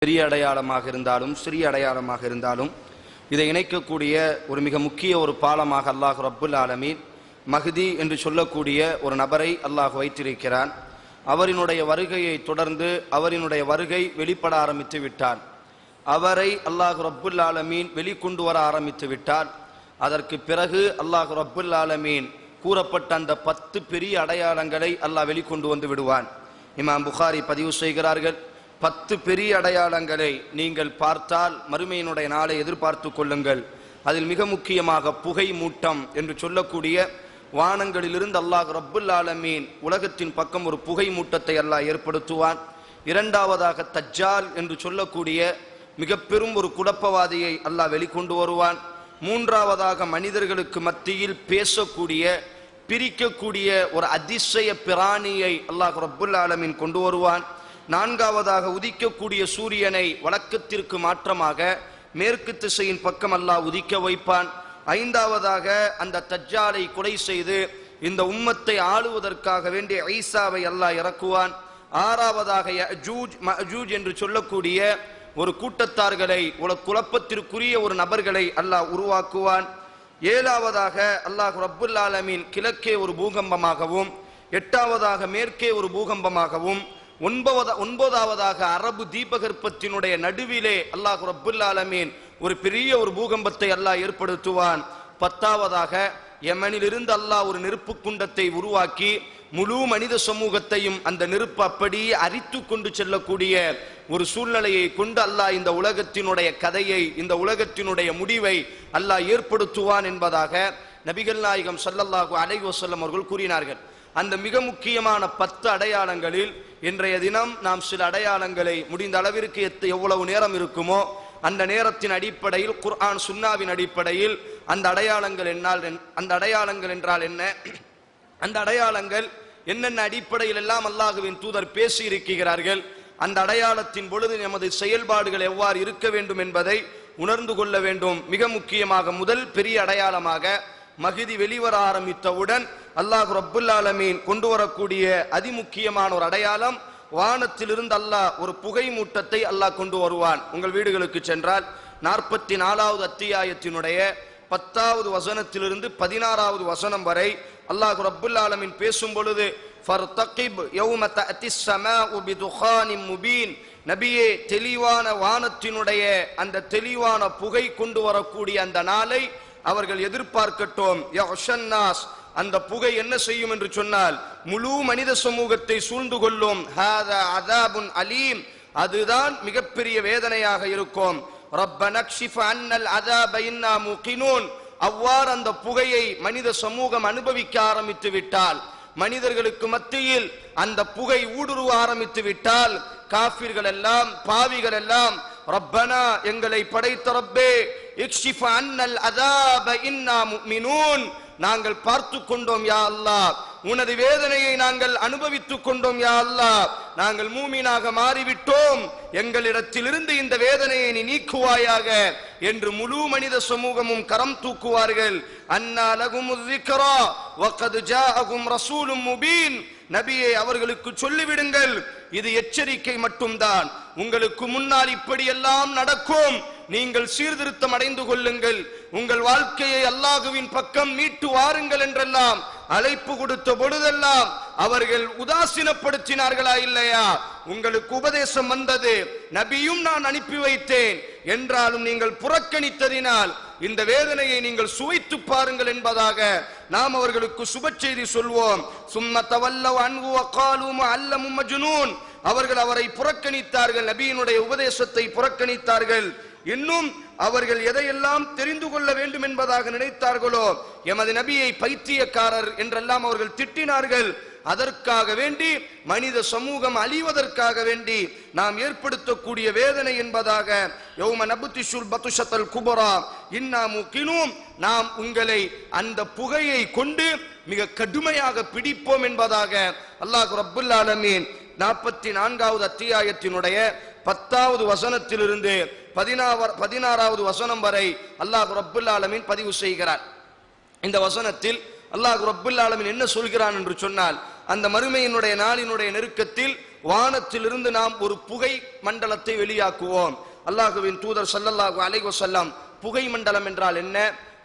பெரிய அடையாளமாக இருந்தாலும் சிறிய அடையாளமாக இருந்தாலும் இதை இணைக்கக்கூடிய ஒரு மிக முக்கிய ஒரு பாலமாக அல்லாஹ் ரப்புல் ஆலமீன் மஹ்தி என்று சொல்லக்கூடிய ஒரு நபரை அல்லாஹ் வைத்திருக்கிறான். அவரினுடைய வருகையை தொடர்ந்து அவரினுடைய வருகை வெளிப்பட ஆரம்பித்து விட்டார். அவரை அல்லாஹ் ரப்புல் ஆலமீன் வெளிக்கொண்டு வர ஆரம்பித்து விட்டார். அதற்கு பிறகு அல்லாஹ் ரப்புல் ஆலமீன் கூறப்பட்ட அந்த 10 பெரிய அடையாளங்களை அல்லாஹ் வெளிக்கொண்டு வந்து விடுவான். இமாம் புகாரி பதிவு செய்கிறார்கள், 10 பெரிய அடையாளங்களை நீங்கள் பார்த்தால் மறுமையினுடைய நாளை எதிர்பார்த்து கொள்ளுங்கள். அதில் மிக முக்கியமாக புகை மூட்டம் என்று சொல்லக்கூடிய வானங்களிலிருந்து அல்லாஹ் ரப்புல் ஆலமீன் உலகத்தின் பக்கம் ஒரு புகை மூட்டத்தை அல்லாஹ் ஏற்படுத்துவான். இரண்டாவதாக தஜ்ஜால் என்று சொல்லக்கூடிய மிக பெரும் ஒரு குழப்பவாதியை அல்லாஹ் வெளிக்கொண்டு வருவான். மூன்றாவதாக மனிதர்களுக்கு மத்தியில் பேசக்கூடிய பிரிக்கக்கூடிய ஒரு அதிசய பிராணியை அல்லாஹ் ரப்புல் ஆலமீன் கொண்டு வருவான். நான்காவதாக உதிக்கக்கூடிய சூரியனை வழக்கத்திற்கு மாற்றமாக மேற்கு திசையின் பக்கம் அல்லாஹ் உதிக்க வைப்பான். ஐந்தாவதாக அந்த தஜ்ஜாலை கொலை செய்து இந்த உம்மத்தை ஆளுவதற்காக வேண்டிய ஈசாவை அல்லாஹ் இறக்குவான். ஆறாவதாக யஜூஜ் மஅஜூஜ் என்று சொல்லக்கூடிய ஒரு கூட்டத்தார்களை குழப்பத்திற்குரிய ஒரு நபர்களை அல்லாஹ் உருவாக்குவான். ஏழாவதாக அல்லாஹ் ரப்புல் ஆலமீன் கிழக்கே ஒரு பூகம்பமாகவும், எட்டாவதாக மேற்கே ஒரு பூகம்பமாகவும், ஒன்பதாவதாக அரபு தீபகற்பத்தினுடைய நடுவிலே அல்லாஹ் ரப்புல் ஆலமீன் ஒரு பெரிய ஒரு பூகம்பத்தை அல்லாஹ் ஏற்படுத்துவான். பத்தாவதாக யமனிலிருந்து அல்லாஹ் ஒரு நெருப்பு குண்டத்தை உருவாக்கி முழு மனித சமூகத்தையும் அந்த நெருப்பு அப்படியே அரித்து கொண்டு செல்லக்கூடிய ஒரு சூழ்நிலையை கொண்டு அல்லாஹ் இந்த உலகத்தினுடைய கதையை, இந்த உலகத்தினுடைய முடிவை அல்லாஹ் ஏற்படுத்துவான் என்பதாக நபிகள் நாயகம் ஸல்லல்லாஹு அலைஹி வஸல்லம் அவர்கள் கூறினார்கள். அந்த மிக முக்கியமான 10 அடையாளங்களில் இன்றைய தினம் நாம் சில அடையாளங்களை முடிந்த அளவிற்கு எவ்வளவு நேரம் இருக்குமோ அந்த நேரத்தின் அடிப்படையில் குர்ஆன் சுன்னாவின் அடிப்படையில் அந்த அடையாளங்கள் என்றால் என்ன, அந்த அடையாளங்கள் என்னென்ன அடிப்படையில் எல்லாம் அல்லாஹ்வின் தூதர் பேசி இருக்கிறார்கள், அந்த அடையாளத்தின் பொழுது நமது செயல்பாடுகள் எவ்வாறு இருக்க வேண்டும் என்பதை உணர்ந்து கொள்ள வேண்டும். மிக முக்கியமாக முதல் பெரிய அடையாளமாக மஹ்தி வெளிவர ஆரம்பித்தவுடன் அல்லாஹ் ரப்புல் ஆலமீன் கொண்டு வரக்கூடிய அதிமுக்கியமான ஒரு அடையாளம், வானத்திலிருந்து அல்லாஹ் ஒரு புகை மூட்டத்தை அல்லாஹ் கொண்டு வருவான். உங்கள் வீடுகளுக்கு சென்றால் 44வது அத்தியாயத்தினுடைய 10வது வசனத்திலிருந்து 16வது வசனம் வரை அல்லாஹ் ரப்புல் ஆலமீன் பேசும் பொழுது ஃபர்தகிப் யௌம தஅத்திஸ் ஸமாஉ பிதுகானின் முபீன், நபியே தெளிவான வானத்தினுடைய அந்த தெளிவான புகை கொண்டு வரக்கூடிய அந்த நாளை அவர்கள் எதிர்பார்க்கட்டும். யஹ்ஷன்னாஸ், அந்த புகை என்ன செய்யும் என்று சொன்னால் முழு மனித சமூகத்தை சூழ்ந்து கொள்ளும். ஹாதா அஸாபுன் அலீம், அதுதான் மிகப்பெரிய வேதனையாக இருக்கும். ரப்பனா க்ஷிஃப் அன்னல் அஸாப இன்னா முகினூன், அவ்வாறு அந்த புகையை மனித சமூகம் அனுபவிக்க ஆரம்பித்து விட்டால், மனிதர்களுக்கு மத்தியில் அந்த புகை ஊடுருவ ஆரம்பித்து விட்டால், காஃபிர்கள் எல்லாம் பாவிகள் எல்லாம் ரப்பனா, எங்களை படைத்த ரப்பே, இக்ஷிஃப் அன்னல் அஸாப இன்னா முஃமினூன், நாங்கள் பார்த்து கொண்டோம் யா அல்லாஹ், உனது வேதனையை நாங்கள் அனுபவித்துக் கொண்டோம் யா அல்லாஹ், நாங்கள் மூமினாக மாறிவிட்டோம், எங்களிடத்திலிருந்து இந்த வேதனையை நீ நீக்குவாயாக என்று முழு மனித சமூகமும் கரம் தூக்குவார்கள். அன்னா லகுமுல் ذிக்ரா வகத் ஜாஅகும் ரசூலும் முபீன், நபியே அவர்களுக்கு சொல்லிவிடுங்கள், இது எச்சரிக்கை மட்டும்தான், உங்களுக்கு முன்னால் இப்படியெல்லாம் நடக்கும், நீங்கள் சீர்திருத்தம் அடைந்து கொள்ளுங்கள், உங்கள் வாழ்க்கையை அல்லாஹ்வின் பக்கம் மீட்டு வாருங்கள் என்றெல்லாம் அழைப்பு கொடுத்த பொழுதெல்லாம் அவர்கள் உதாசீனப்படுத்தினார்களா இல்லையா? உங்களுக்கு உபதேசம் வந்தது, நபியும் நான் அனுப்பி வைத்தேன் என்றாலும் நீங்கள் புறக்கணித்ததினால் இந்த வேதனையை நீங்கள் சுவைத்து பாருங்கள் என்பதாக நாம் அவர்களுக்கு சுப செய்தி சொல்வோம். சும்ம தவல்லவ் அன்ஹு வகாலு முஅல்லமு மஜ்னூன், அவர்கள் அவரை புறக்கணித்தார்கள், நபியினுடைய உபதேசத்தை புறக்கணித்தார்கள். இன்னும் அவர்கள் எதையெல்லாம் தெரிந்து கொள்ள வேண்டும் என்பதாக நினைத்தார்களோ, எமது நபியை பைத்தியக்காரர் என்றெல்லாம் அவர்கள் திட்டினார்கள். அதற்காக வேண்டி மனித சமூகம் அழிவதற்காக வேண்டி நாம் ஏற்படுத்தக்கூடிய வேதனை என்பதாக யௌம நபுத்திஷுல் பதுஷத்தல் குபரா இன்னா முகினூன், நாம் உங்களை அந்த புகையை கொண்டு மிக கடுமையாக பிடிப்போம் என்பதாக அல்லாஹ் ரப்புல் ஆலமீன் 44வது அத்தியாயத்தினுடைய 10வது வசனத்திலிருந்து 16வது வசனம் வரை அல்லாஹ் ரப்புல் ஆலமீன் பதிவு செய்கிறார். இந்த வசனத்தில் அல்லாஹ் ரப்புல் ஆலமீன் என்ன சொல்கிறான் என்று சொன்னால், அந்த மறுமையினுடைய நாளினுடைய நெருக்கத்தில் வானத்திலிருந்து நாம் ஒரு புகை மண்டலத்தை வெளியாக்குவோம். அல்லாஹ்வின் தூதர் ஸல்லல்லாஹு அலைஹி வஸல்லம் புகை மண்டலம் என்றால் என்ன,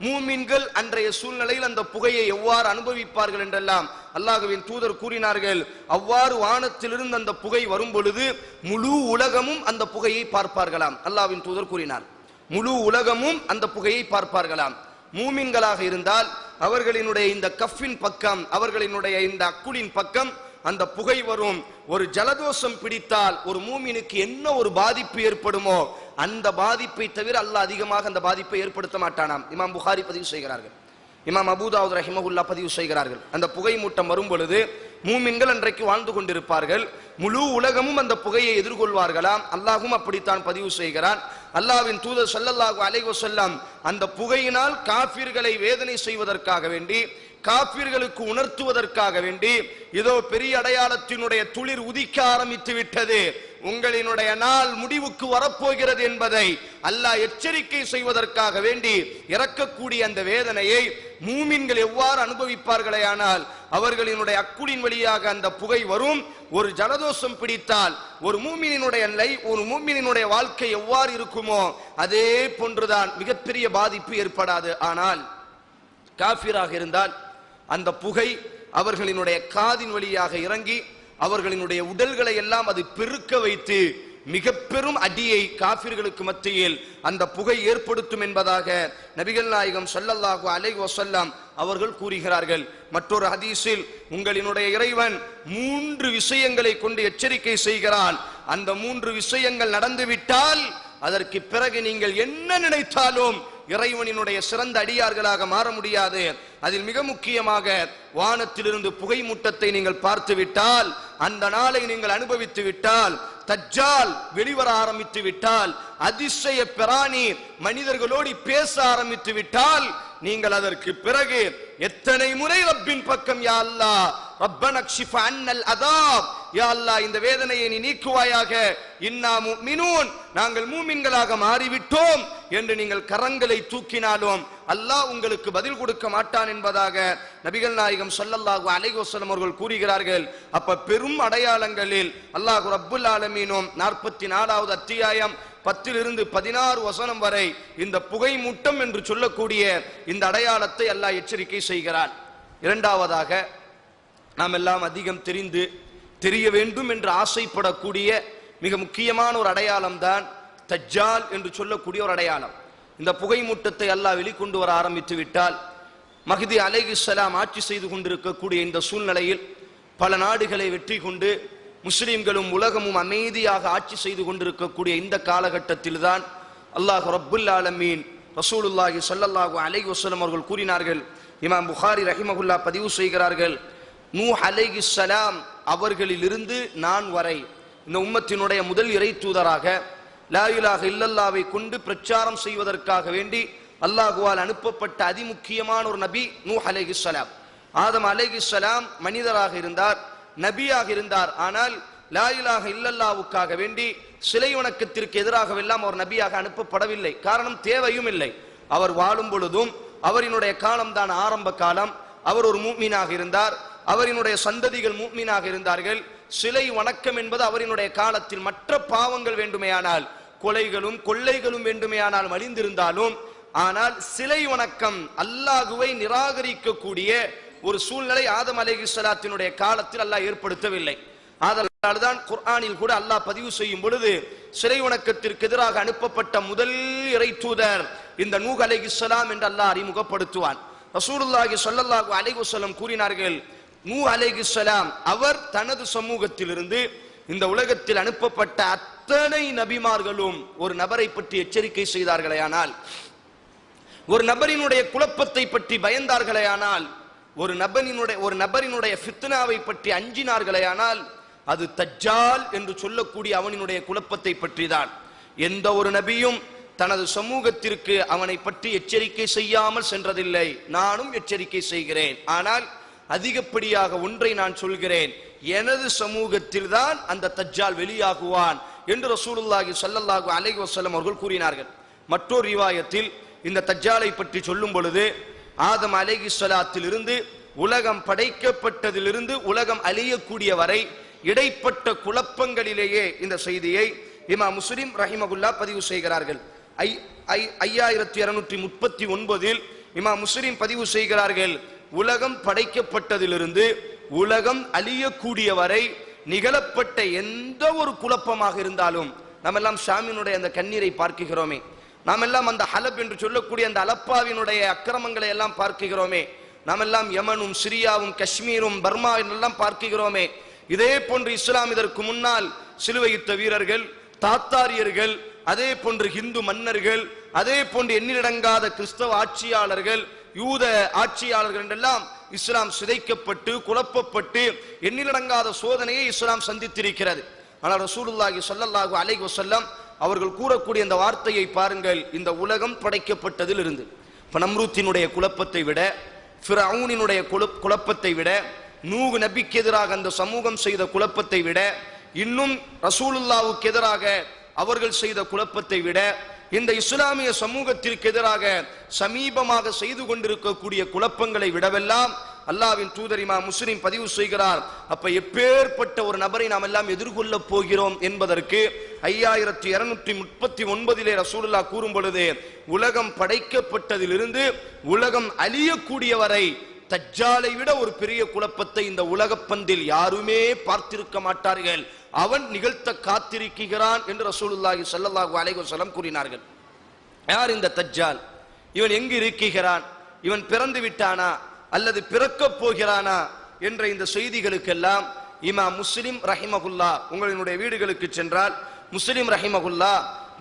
மூமின்கள் அன்றைய சூழ்நிலையில் அந்த புகையை எவ்வாறு அனுபவிப்பார்கள் என்றெல்லாம் அல்லாஹ்வின் தூதர் கூறினார்கள். அவ்வாறு வானத்திலிருந்து அந்த புகை வரும் பொழுது முழு உலகமும் அந்த புகையை பார்ப்பார்களாம். அல்லாஹ்வின் தூதர் கூறினார், முழு உலகமும் அந்த புகையை பார்ப்பார்களாம். மூமின்களாக இருந்தால் அவர்களினுடைய இந்த கஃபின் பக்கம், அவர்களினுடைய இந்த அக்குளின் பக்கம் அந்த புகை வரும். ஒரு ஜலதோஷம் பிடித்தால் ஒரு மூமினுக்கு என்ன ஒரு பாதிப்பு ஏற்படுமோ அந்த பாதிப்பை தவிர அல்லாஹ் அதிகமாக அந்த பாதிப்பை ஏற்படுத்த மாட்டானாம். இமாம் புகாரி பதிவு செய்கிறார்கள், இமாம் அபூ தாவூத் ரஹிமஹுல்லா பதிவு செய்கிறார்கள். அந்த புகை மூட்டம் வரும் பொழுது மூமின்கள் அன்றைக்கு வாழ்ந்து கொண்டிருப்பார்கள், முழு உலகமும் அந்த புகையை எதிர்கொள்வார்களாம். அல்லாஹும் அப்படித்தான் பதிவு செய்கிறான். அல்லாஹ்வின் தூதர் ஸல்லல்லாஹு அலைஹி வஸல்லம் அந்த புகையினால் காஃபிர்களை வேதனை செய்வதற்காக வேண்டி, காஃபிர்களுக்கு உணர்த்துவதற்காக வேண்டி, இதோ பெரிய அடையாளத்தினுடைய துளிர் உதிக்க ஆரம்பித்து விட்டது, உங்களினுடைய நாள் முடிவுக்கு வரப்போகிறது என்பதை அல்லாஹ் எச்சரிக்கை செய்வதற்காக வேண்டி இறக்கக்கூடிய அந்த வேதனையை மூமின்கள் எவ்வாறு அனுபவிப்பார்களே ஆனால் அவர்களினுடைய அக்குளின் வழியாக அந்த புகை வரும். ஒரு ஜலதோஷம் பிடித்தால் ஒரு மூமினினுடைய நிலை, ஒரு மூமினினுடைய வாழ்க்கை எவ்வாறு இருக்குமோ அதே போன்றுதான், மிகப்பெரிய பாதிப்பு ஏற்படாது. ஆனால் காஃபிராக இருந்தால் அந்த புகை அவர்களினுடைய காதின் வழியாக இறங்கி அவர்களினுடைய உடல்களை எல்லாம் அது பெருக்க வைத்து மிக பெரும் அடியை காஃபிர்களுக்கு மத்தியில் அந்த புகை ஏற்படுத்தும் என்பதாக நபிகள் நாயகம் ஸல்லல்லாஹு அலைஹி வஸல்லம் அவர்கள் கூறுகிறார்கள். மற்றொரு ஹதீஸில் உங்களினுடைய இறைவன் 3 விஷயங்களை கொண்டு எச்சரிக்கை செய்கிறான், அந்த 3 விஷயங்கள் நடந்துவிட்டால் அதற்கு பிறகு நீங்கள் என்ன நினைத்தாலும் இறைவனினுடைய சிறந்த அடியார்களாக மாற முடியாது. அதில் மிக முக்கியமாக வானத்திலிருந்து புகை மூட்டத்தை நீங்கள் பார்த்து விட்டால், அந்த நாளை நீங்கள் அனுபவித்து விட்டால், தஜ்ஜால் வெளிவர ஆரம்பித்து விட்டால், அதிசய பிராணி மனிதர்களோடு பேச ஆரம்பித்து விட்டால், நீங்கள் அதற்கு பிறகு எத்தனை முறை ரப்பின் பக்கம் யா அல்லாஹ் ரப்பனா க்ஷிஃப் அன்னல் அதாப், யா அல்லாஹ் இந்த வேதனையை நீ நீக்குவாயாக, இன்னா முஃமினூன் நாங்கள் மூமின்களாக மாறிவிட்டோம் என்று நீங்கள் கரங்களை தூக்கினாலும் அல்லாஹ் உங்களுக்கு பதில் கொடுக்க மாட்டான் என்பதாக நபிகள் நாயகம் ஸல்லல்லாஹு அலைஹி வஸல்லம் அவர்கள் கூறுகிறார்கள். அப்ப பெரும் அடையாளங்களில் அல்லாஹ் ரப்புல் ஆலமீனும் 44வது அத்தியாயம் 10 to 16 வசனம் வரை இந்த புகை மூட்டம் என்று சொல்லக்கூடிய இந்த அடையாளத்தை அல்லாஹ் எச்சரிக்கை செய்கிறார். இரண்டாவதாக நாம் எல்லாம் அதிகம் தெரிய வேண்டும் என்று ஆசைப்படக்கூடிய மிக முக்கியமான ஒரு அடையாளம் தான் தஜ்ஜால் என்று சொல்லக்கூடிய ஒரு அடையாளம். இந்த புகை மூட்டத்தை அல்லாஹ் வெளிக்கொண்டு வர ஆரம்பித்து விட்டால், மஹ்தி அலைஹிஸ்ஸலாம் ஆட்சி செய்து கொண்டிருக்கக்கூடிய இந்த சூழ்நிலையில் பல நாடுகளை வெற்றி கொண்டு முஸ்லிம்களும் உலகமும் அமைதியாக ஆட்சி செய்து கொண்டிருக்கக்கூடிய இந்த காலகட்டத்தில் தான் அல்லாஹ் ரப்புல் ஆலமீன் ரசூலுல்லாஹி ஸல்லல்லாஹு அலைஹி வஸல்லம் அவர்கள் கூறினார்கள். இமாம் புகாரி ரஹிமஹுல்லா பதிவு செய்கிறார்கள், நூஹ் அலைஹிஸ்ஸலாம் அவர்களிலிருந்து நான் வரை இந்த உம்மத்தினுடைய முதல் இறை தூதராக லா இலாஹ இல்லல்லாஹ்வை கொண்டு பிரச்சாரம் செய்வதற்காக வேண்டி அல்லாஹ்வால் அனுப்பப்பட்ட அதிமுக்கியமான ஒரு நபி நூஹ் அலைஹிஸ்ஸலாம். ஆதம் அலைஹிஸ்ஸலாம் மனிதராக இருந்தார், நபியாக இருந்தார். ஆனால் லா இலாஹ இல்லல்லாஹ்வுக்காக வேண்டி சிலை வணக்கத்திற்கு எதிராகவெல்லாம் அவர் நபியாக அனுப்பப்படவில்லை. காரணம், தேவையும் இல்லை. அவர் வாழும் பொழுதும் அவரினுடைய காலம்தான் ஆரம்ப காலம். அவர் ஒரு மூமினாக இருந்தார், அவரினுடைய சந்ததிகள் மூமினாக இருந்தார்கள். சிலை வணக்கம் என்பது அவரினுடைய காலத்தில் மற்ற பாவங்கள் வேண்டுமையானால், கொலைகளும் கொள்ளைகளும் வேண்டுமையானால் மலிந்திருந்தாலும், ஆனால் சிலை வணக்கம் அல்லாஹ்வை நிராகரிக்கக்கூடிய ஒரு சூழ்நிலை ஆதம் அலைஹிஸ்ஸலாத்தினுடைய காலத்தில் அல்லாஹ் ஏற்படுத்தவில்லை. அதனால்தான் குர்ஆனில் கூட அல்லாஹ் பதிவு செய்யும் பொழுது சிலை வணக்கத்திற்கு எதிராக அனுப்பப்பட்ட முதல் இறை தூதர் இந்த நூஹ் அலைஹிஸ்ஸலாம் என்று அல்லாஹ் அறிமுகப்படுத்துவான். ரசூலுல்லாஹி ஸல்லல்லாஹு அலைஹி வஸல்லம் கூறினார்கள், நூஹ் அலைஹிஸ்ஸலாம் அவர் தனது சமூகத்திலிருந்து இந்த உலகத்தில் அனுப்பப்பட்ட அத்தனை நபிமார்களும் ஒரு நபரை பற்றி எச்சரிக்கை செய்தார்களேயானால், ஒரு நபரினுடைய குழப்பத்தை பற்றி பயந்தார்களேயானால், ஒரு நபரினுடைய ஃபித்னாவை பற்றி அஞ்சினார்களேயானால் அது தஜ்ஜால் என்று சொல்லக்கூடிய அவனினுடைய குழப்பத்தை பற்றி தான். எந்த ஒரு நபியும் தனது சமூகத்திற்கு அவனை பற்றி எச்சரிக்கை செய்யாமல் சென்றதில்லை. நானும் எச்சரிக்கை செய்கிறேன். ஆனால் அதிகப்படியாக ஒன்றை நான் சொல்கிறேன், எனது சமூகத்தில் தான் அந்த தஜ்ஜால் வெளியாகுவான் என்று ரசூலுல்லாஹி ஸல்லல்லாஹு அலைஹி வஸல்லம் அவர்கள் கூறினார்கள். மற்றொரு ரிவாயத்தில் இந்த தஜ்ஜாலை பற்றி சொல்லும் பொழுது, ஆதம் அலைஹிஸ்ஸலாத்திலிருந்து உலகம் படைக்கப்பட்டதிலிருந்து உலகம் அழியக்கூடிய வரை இடைப்பட்ட குழப்பங்களிலேயே இந்த செய்தியை இமாம் முஸ்லிம் ரஹிமகுல்லா பதிவு செய்கிறார்கள். 5239 இமாம் முஸ்லிம் பதிவு செய்கிறார்கள், உலகம் படைக்கப்பட்டதிலிருந்து உலகம் அழியக்கூடிய வரை நிகழப்பட்ட எந்த ஒரு குழப்பமாக இருந்தாலும், நாம் எல்லாம் ஷாமினுடைய அந்த கண்ணீரை பார்க்கிறோமே, நாம் எல்லாம் அந்த ஹலப் என்று சொல்லக்கூடிய அந்த அலப்பாவினுடைய அக்கிரமங்களை எல்லாம் பார்க்கிறோமே, நாம் எல்லாம் யமனும் சிரியாவும் காஷ்மீரும் பர்மா எல்லாம் பார்க்கிறோமே. இதே போன்று இஸ்லாம் இதற்கு முன்னால் சிலுவையிட்ட வீரர்கள், தாத்தாரியர்கள், அதே போன்று ஹிந்து மன்னர்கள், அதே போன்று எண்ணிலடங்காத கிறிஸ்தவ ஆட்சியாளர்கள், யூத ஆட்சியாளர்கள் என்றெல்லாம் இஸ்லாம் சிதைக்கப்பட்டு குழப்பப்பட்டு எண்ணிலடங்காத சோதனையை இஸ்லாம் சந்தித்திருக்கிறது. ஆனால் ரசூலுல்லாஹி ஸல்லல்லாஹு அலைஹி வஸல்லம் அவர்கள் கூறக்கூடிய அந்த வார்த்தையை பாருங்கள், இந்த உலகம் படைக்கப்பட்டதில் இருந்து. இப்ப நம்ரூத்தினுடைய குழப்பத்தை விட, ஃபிரௌனினுடைய குழப்பத்தை விட, நூஹ் நபிக்கு எதிராக அந்த சமூகம் செய்த குழப்பத்தை விட, இன்னும் ரசூலுல்லாஹ்வுக்கு எதிராக அவர்கள் செய்த குழப்பத்தை விட, இந்த இஸ்லாமிய சமூகத்திற்கு எதிராக சமீபமாக செய்து கொண்டிருக்கக்கூடிய குழப்பங்களை விடவெல்லாம் அல்லாஹ்வின் தூதர் இமாம் முஸ்லிம் பதிவு செய்கிறார். அப்ப எப்பேற்பட்ட ஒரு நபரை நாம் எல்லாம் எதிர்கொள்ள போகிறோம் என்பதற்கு 5239 ரசூலுல்லாஹ் கூறும் பொழுது, உலகம் படைக்கப்பட்டதிலிருந்து உலகம் அழியக்கூடிய வரை தஜ்ஜாலை விட ஒரு பெரிய குழப்பத்தை இந்த உலகப்பந்தில் யாருமே பார்த்திருக்க மாட்டார்கள், அவன் நிகழ்த்த காத்திருக்கிறான் என்று ரசூலுல்லாஹி ஸல்லல்லாஹு அலைஹி வஸல்லம் கூறினார்கள். யார் இந்த தஜ்ஜால்? இவன் எங்கு இருக்கிறான்? இவன் பிறந்து விட்டானா அல்லது பிறக்க போகிறானா என்ற இந்த செய்திகளுக்கெல்லாம் இமாம் முஸ்லிம் ரஹிமகுல்லா, உங்களுடைய வீடுகளுக்கு சென்றால் முஸ்லிம் ரஹிமகுல்லா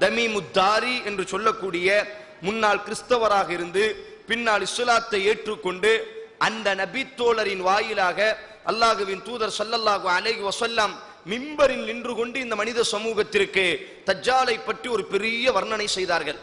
தமீமுத்தாரி என்று சொல்லக்கூடிய முன்னாள் கிறிஸ்தவராக இருந்து பின்னால் இஸ்லாத்தை ஏற்றுக்கொண்டு அந்த நபி தோழரின் வாயிலாக அல்லாஹ்வின் தூதர் ஸல்லல்லாஹு அலைஹி வஸல்லம் மிம்பரில் நின்று கொண்டு இந்த மனித சமூகத்திற்கு தஜ்ஜாலை பற்றி ஒரு பெரிய வர்ணனை செய்தார்கள்.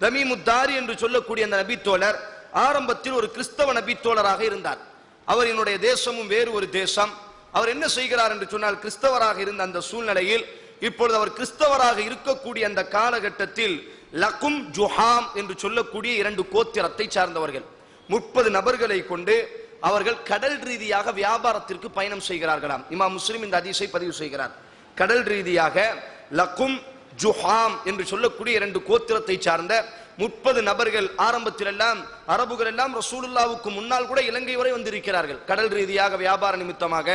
தமீமுத்தாரி என்று சொல்லக்கூடிய அந்த நபி தோழர் ஆரம்பத்தில் ஒரு கிறிஸ்தவ நபி தோழராக இருந்தார். அவரினுடைய தேசமும் வேறு ஒரு தேசம். அவர் என்ன செய்கிறார் என்று சொன்னால், கிறிஸ்தவராக இருந்த அந்த சூழ்நிலையில் இப்பொழுது அவர் கிறிஸ்தவராக இருக்கக்கூடிய அந்த காலகட்டத்தில் லகும் ஜுஹாம் என்று சொல்லக்கூடிய 2 கோத்திரத்தை சார்ந்தவர்கள் 30 நபர்களை கொண்டு அவர்கள் கடல் ரீதியாக வியாபாரத்திற்கு பயணம் செய்கிறார்களாம். இமாம் முஸ்லிம் இந்த ஹதீஸை பதிவு செய்கிறார். கடல் ரீதியாக லகும் ஜுஹாம் என்று சொல்லக்கூடிய 2 கோத்திரத்தை சார்ந்த 30 நபர்கள் ஆரம்பத்தில் எல்லாம் அரபுகள் எல்லாம் ரசூலுல்லாஹ்வுக்கு முன்னால் கூட இலங்கை வரை வந்திருக்கிறார்கள். கடல் ரீதியாக வியாபார நிமித்தமாக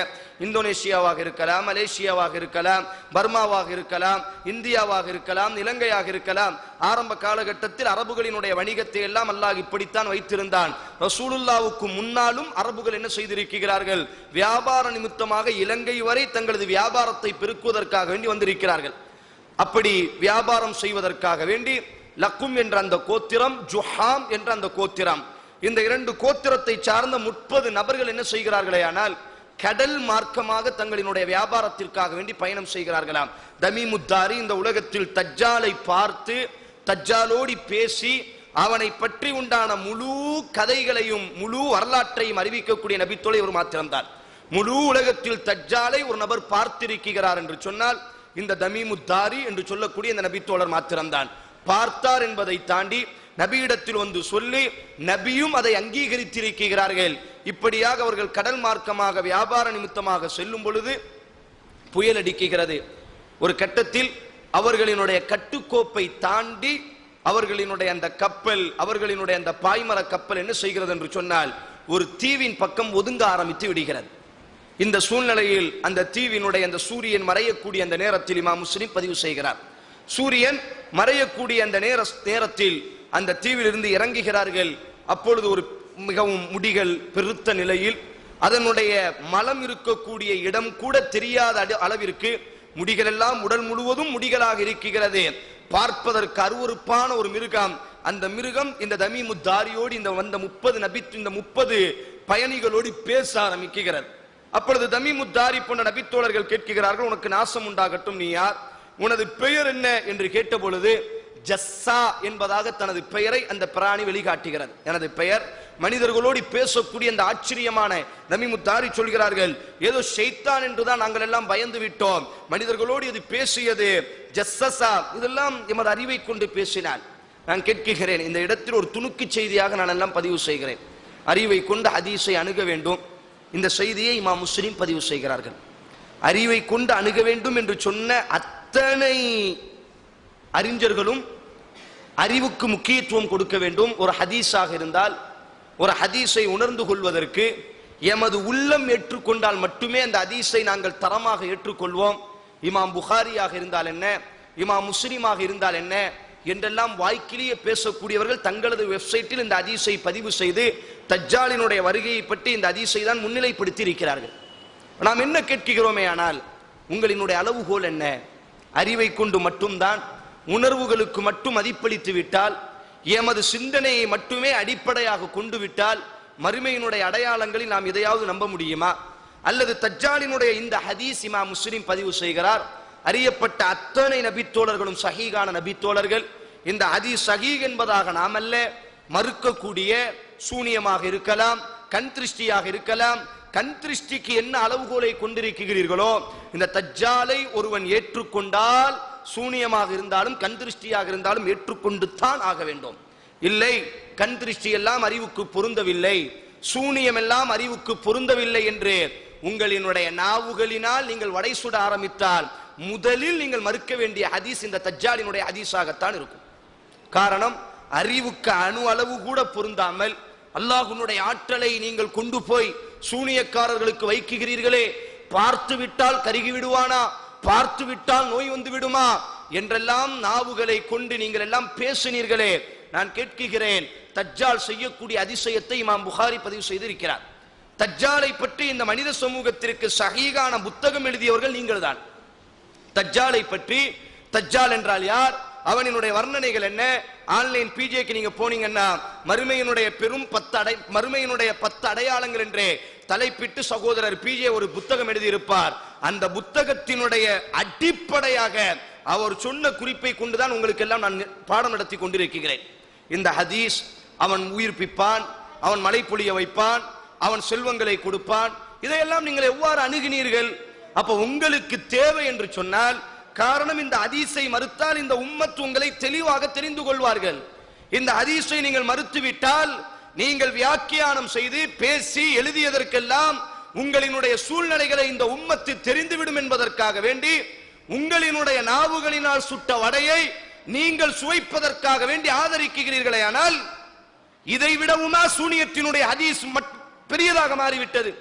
இந்தோனேஷியாவாக இருக்கலாம், மலேசியாவாக இருக்கலாம், பர்மாவாக இருக்கலாம், இந்தியாவாக இருக்கலாம், இலங்கையாக இருக்கலாம். ஆரம்ப காலகட்டத்தில் அரபுகளினுடைய வணிகத்தை எல்லாம் அல்லாஹ் இப்படித்தான் வைத்திருந்தான். ரசூலுல்லாஹ்வுக்கு முன்னாலும் அரபுகள் என்ன செய்திருக்கிறார்கள்? வியாபார நிமித்தமாக இலங்கை வரை தங்களது வியாபாரத்தை பெருக்குவதற்காக வேண்டி வந்திருக்கிறார்கள். அப்படி வியாபாரம் செய்வதற்காக வேண்டி லக்கும் என்ற அந்த கோத்திரம், ஜுஹாம் என்ற அந்த கோத்திரம், இந்த 2 கோத்திரத்தை சார்ந்த 30 நபர்கள் என்ன செய்கிறார்களே ஆனால் கடல் மார்க்கமாக தங்களினுடைய வியாபாரத்திற்காக வேண்டி பயணம் செய்கிறார்களாம். தமீமுத்தாரி இந்த உலகத்தில் தஜ்ஜாலை பார்த்து தஜ்ஜாலோடி பேசி அவனை பற்றி உண்டான முழு கதைகளையும் முழு வரலாற்றையும் அறிவிக்கக்கூடிய நபித்தோழர் இவர் மாத்திரம்தான். முழு உலகத்தில் தஜ்ஜாலை ஒரு நபர் பார்த்திருக்கிறார் என்று சொன்னால் இந்த தமீமுத்தாரி என்று சொல்லக்கூடிய இந்த நபித்தோழர் மாத்திரம்தான். பார்த்தார் என்பதை தாண்டி நபியிடத்தில் வந்து சொல்லி நபியும் அதை அங்கீகரித்திருக்கிறார்கள். இப்படியாக அவர்கள் கடல் மார்க்கமாக வியாபார நிமித்தமாக செல்லும் பொழுது புயல் அடிக்கிறது. ஒரு கட்டத்தில் அவர்களினுடைய கட்டுக்கோப்பை தாண்டி அவர்களினுடைய அந்த கப்பல், அவர்களினுடைய அந்த பாய்மர கப்பல் என்ன செய்கிறது என்று சொன்னால் ஒரு தீவின் பக்கம் ஒதுங்க ஆரம்பித்து விடுகிறது. இந்த சூழ்நிலையில் அந்த தீவினுடைய அந்த சூரியன் மறையக்கூடிய அந்த நேரத்தில் இமாம் முஸ்லிம் பதிவு செய்கிறார். சூரியன் மறையக்கூடிய அந்த நேரத்தில் அந்த தீவிலிருந்து இறங்குகிறார்கள். அப்பொழுது ஒரு மிகவும் முடிகள் பெருத்த நிலையில் அதனுடைய மலம் இருக்கக்கூடிய இடம் கூட தெரியாத அளவிற்கு முடிகள் எல்லாம் உடல் முழுவதும் முடிகளாக இருக்கிறது. பார்ப்பதற்கு அருவருப்பான ஒரு மிருகம். அந்த மிருகம் இந்த தமீமுத்தாரியோடு இந்த வந்த 30 பயணிகளோடு பேச ஆரம்பிக்கிறது. அப்பொழுது தமீமுத்தாரி போன்ற நபித்தோழர்கள் கேட்கிறார்கள், உனக்கு நாசம் உண்டாகட்டும், நீ யார், உனது பெயர் என்ன என்று கேட்ட பொழுது ஜஸ்ஸா என்பதாக தனது பெயரை அந்த பிராணி வெளிக்காட்டுகிறது. எனது பெயர். மனிதர்களோடு பேசக்கூடிய அந்த ஆச்சரியமான தமீமுத்தாரி சொல்கிறார்கள், ஏதோ ஷைத்தான் என்றுதான் நாங்கள் எல்லாம் பயந்து விட்டோம், மனிதர்களோடு இது பேசியது ஜஸ்ஸா, இதெல்லாம் எமது அறிவை கொண்டு பேசினான். நான் கேட்கிறேன், இந்த இடத்தில் ஒரு துணுக்கு செய்தியாக நான் எல்லாம் பதிவு செய்கிறேன். அறிவை கொண்டு ஹதீஸை அணுக வேண்டும். இந்த செய்தியை இமாம் முஸ்லிம் பதிவு செய்கிறார்கள். அறிவை கொண்டு அணுக வேண்டும் என்று சொன்ன அத்தனை அறிஞர்களும் அறிவுக்கு முக்கியத்துவம் கொடுக்க வேண்டும். ஒரு ஹதீஸாக இருந்தால் ஒரு ஹதீஸை உணர்ந்து கொள்வதற்கு எமது உள்ளம் ஏற்றுக்கொண்டால் மட்டுமே அந்த ஹதீஸை நாங்கள் தரமாக ஏற்றுக்கொள்வோம். இமாம் புகாரியாக இருந்தால் என்ன, இமாம் முஸ்லிமாக இருந்தால் என்ன என்றெல்லாம் வாய்க்கிலேயே பேசக்கூடியவர்கள் தங்களது வெப்சைட்டில் இந்த ஹதீஸை பதிவு செய்து தஜ்ஜாலினுடைய வருகையை பற்றி இந்த ஹதீஸை தான் முன்னிலைப்படுத்தி இருக்கிறார்கள். நாம் என்ன கேட்கிறோமே, ஆனால் உங்களினுடைய அளவுகோல் என்ன? அறிவை கொண்டு மட்டும்தான், உணர்வுகளுக்கு மட்டும் மதிப்பளித்து விட்டால், எமது சிந்தனையை மட்டுமே அடிப்படையாக கொண்டு விட்டால் மறுமையினுடைய அடையாளங்களில் நாம் எதையாவது நம்ப முடியுமா? அல்லது தஜ்ஜாலினுடைய இந்த ஹதீஸ் இமாம் முஸ்லிம் பதிவு செய்கிறார், அறியப்பட்ட அத்தனை நபித்தோழர்களும் சஹீகான நபித்தோழர்கள், இந்த ஹதீஸ் சஹீக் என்பதாக நாம் அல்ல, மறுக்கக்கூடிய சூனியமாக இருக்கலாம், கண் திருஷ்டியாக இருக்கலாம். கண் திருஷ்டிக்கு என்ன அளவுகோலை கொண்டிருக்கிறீர்களோ இந்த தஜ்ஜாலை ஒருவன் ஏற்றுக்கொண்டால் சூனியமாக இருந்தாலும் கண் திருஷ்டியாக இருந்தாலும் ஏற்றுக்கொண்டு தான் ஆக வேண்டும். இல்லை, கண் திருஷ்டி எல்லாம் அறிவுக்கு பொருந்தவில்லை, சூனியம் எல்லாம் அறிவுக்கு பொருந்தவில்லை என்று உங்களினுடைய நாவுகளினால் நீங்கள் வடை சுட ஆரம்பித்தால் முதலில் நீங்கள் மறுக்க வேண்டிய ஹதீஸ் இந்த தஜ்ஜாலினுடைய ஹதீஸாகத்தான் இருக்கும். காரணம், அறிவுக்கு அணு அளவு கூட பொருந்தாமல் அல்லாஹ்வுடைய ஆற்றலை நீங்கள் கொண்டு போய் சூனியக்காரர்களுக்கு வைக்கிறீர்களே, பார்த்து விட்டால் கருகி விடுவானா, பார்த்து விட்டால் நோய் வந்து விடுமா என்றெல்லாம் நாவுகளை கொண்டு நீங்கள் எல்லாம் பேசினீர்களே. நான் கேட்கிறேன், தஜ்ஜால் செய்யக்கூடிய அதிசயத்தை இமாம் புகாரி பதிவு செய்திருக்கிறார். தஜ்ஜாலை பற்றி இந்த மனித சமூகத்திற்கு சஹீகான புத்தகம் எழுதியவர்கள் நீங்கள் தான். தஜ்ஜாலை பற்றி, தஜ்ஜால் என்றால் யார், அவனினுடைய வர்ணனைகள் என்ன, ஆன்லைன் பிஜேக்கு நீங்க போனீங்கன்னா மறுமையினுடைய பெரும் 10 அடையாளங்கள் என்றே தலைப்பிட்டு சகோதரர் பிஜே ஒரு புத்தகம் எழுதியிருப்பார். அந்த புத்தகத்தினுடைய அடிப்படையாக அவர் சொன்ன குறிப்பை கொண்டுதான் உங்களுக்கு எல்லாம் நான் பாடம் நடத்தி கொண்டிருக்கிறேன். இந்த ஹதீஸ், அவன் உயிர்ப்பிப்பான், அவன் மழை பொழிய வைப்பான், அவன் செல்வங்களை கொடுப்பான், இதையெல்லாம் நீங்கள் எவ்வாறு அணுகினீர்கள்? அப்ப உங்களுக்கு தேவை என்று சொன்னால், காரணம் இந்த ஹதீஸை மறுத்தால் இந்த உம்மத் உங்களை தெளிவாக தெரிந்து கொள்வார்கள். இந்த ஹதீஸை நீங்கள் மறுத்துவிட்டால் நீங்கள் வியாக்கியானம் செய்து பேசி எழுதியதற்கெல்லாம் உங்களினுடைய சூழ்நிலைகளை இந்த உம்மத்து தெரிந்துவிடும் என்பதற்காக வேண்டி உங்களினுடைய நாவுகளினால் சுட்ட வடையை நீங்கள் சுவைப்பதற்காக வேண்டி ஆதரிக்கிறீர்களே. ஆனால் இதை விடவுமா சூனியத்தினுடைய ஹதீஸ் பெரியதாக மாறிவிட்டது?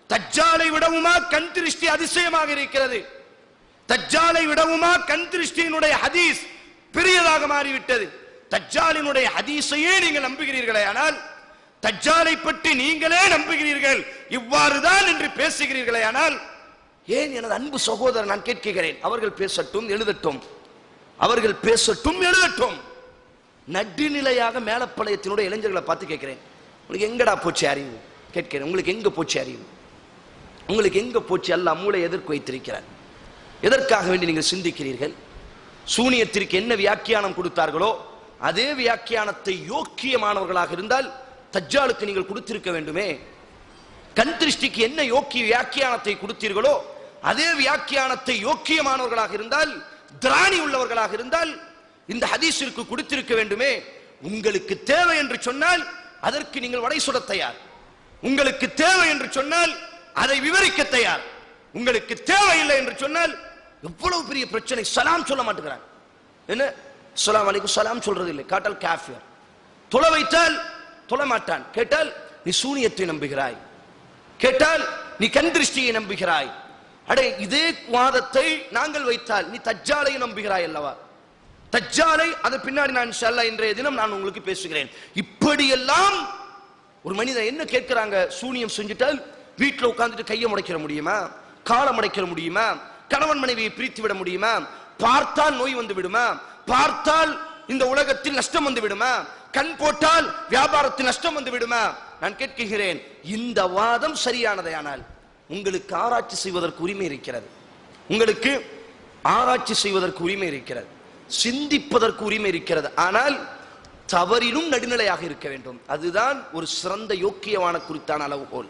தஜ்ஜாலை விடவுமா கண் திருஷ்டி அதிசயமாக இருக்கிறது? தஜ்ஜாலை விடவுமா கண் திருஷ்டியினுடைய ஹதீஸ் பெரியதாக மாறிவிட்டது? தஜ்ஜாலினுடைய ஹதீஸையே நீங்கள் நம்புகிறீர்களே, ஆனால் தஜ்ஜாலை பற்றி நீங்களே நம்புகிறீர்கள், இவ்வாறுதான் என்று பேசுகிறீர்களே, ஆனால் ஏன்? எனது அன்பு சகோதரர், நான் கேட்கிறேன், அவர்கள் பேசட்டும் எழுதட்டும், அவர்கள் பேசட்டும் எழுதட்டும். நடுநிலையாக மேலப்பாளையத்தினுடைய இளைஞர்களை பார்த்து கேட்கிறேன், உங்களுக்கு எங்கடா போச்சு அறிவு? கேட்கிறேன், உங்களுக்கு எங்க போச்சு அறிவு? உங்களுக்கு எங்க போச்சு? அல்லாஹ் மூளை எதற்கு வைத்திருக்கிறார்? எதற்காக வேண்டி நீங்கள் சிந்திக்கிறீர்கள்? சூனியத்திற்கு என்ன வியாக்கியானம் கொடுத்தார்களோ அதே வியாக்கியானத்தை யோக்கியமானவர்களாக இருந்தால் தஜ்ஜாலுக்கு நீங்கள் கொடுத்திருக்க வேண்டுமே. கண் திருஷ்டிக்கு என்ன யோக்கிய வியாக்கியானத்தை கொடுத்தீர்களோ அதே வியாக்கியானத்தை யோக்கியமானவர்களாக இருந்தால், திராணி உள்ளவர்களாக இருந்தால் இந்த ஹதீஸிற்கு கொடுத்திருக்க வேண்டுமே. உங்களுக்கு தேவை என்று சொன்னால் அதற்கு நீங்கள் வடை சுட தயார், உங்களுக்கு தேவை என்று சொன்னால் அதை விவரிக்க தயார், உங்களுக்கு தேவையில்லை என்று சொன்னால் எவ்வளவு பெரிய பிரச்சனை. சலாம் சொல்ல மாட்டேங்கிறான், என்ன அஸ்ஸலாமு அலைக்கும் சலாம் சொல்றது இல்லை, காட்டால் காஃபிர். தொலை வைத்தால் தொலை மாட்டான், கேட்டால் நீ சூனியத்தை நம்புகிறாய், கேட்டால் நீ கண் திருஷ்டியை நம்புகிறாய். அடே, இதே வாதத்தை நாங்கள் வைத்தால் நீ தஜ்ஜாலை நம்புகிறாய் அல்லவா? தஜ்ஜாலை அது பின்னாடி நான் இன்ஷா அல்லாஹ் இன்றைய தினம் நான் உங்களுக்கு பேசுகிறேன். இப்படியெல்லாம் ஒரு மனிதன் என்ன கேட்கிறாங்க, சூனியம் செஞ்சுட்டால் வீட்டில் உட்கார்ந்துட்டு கையை முடைக்கிற முடியுமா, காலை முடைக்கிற முடியுமா, கணவன் மனைவியை பிரித்து விட முடியுமா, பார்த்தால் நோய் வந்து விடுமா, பார்த்தால் இந்த உலகத்தில் நஷ்டம் வந்து விடுமா, கண் போட்டால் வியாபாரத்தில் நஷ்டம் வந்து விடுமா? நான் கேட்கிறேன், இந்த வாதம் சரியானதையானால் உங்களுக்கு ஆராய்ச்சி செய்வதற்கு உரிமை இருக்கிறது, உங்களுக்கு ஆராய்ச்சி செய்வதற்கு உரிமை இருக்கிறது, சிந்திப்பதற்கு உரிமை இருக்கிறது. ஆனால் தவறிலும் நடுநிலையாக இருக்க வேண்டும். அதுதான் ஒரு சிறந்த யோக்கியமான குறித்தான அளவுகோல்.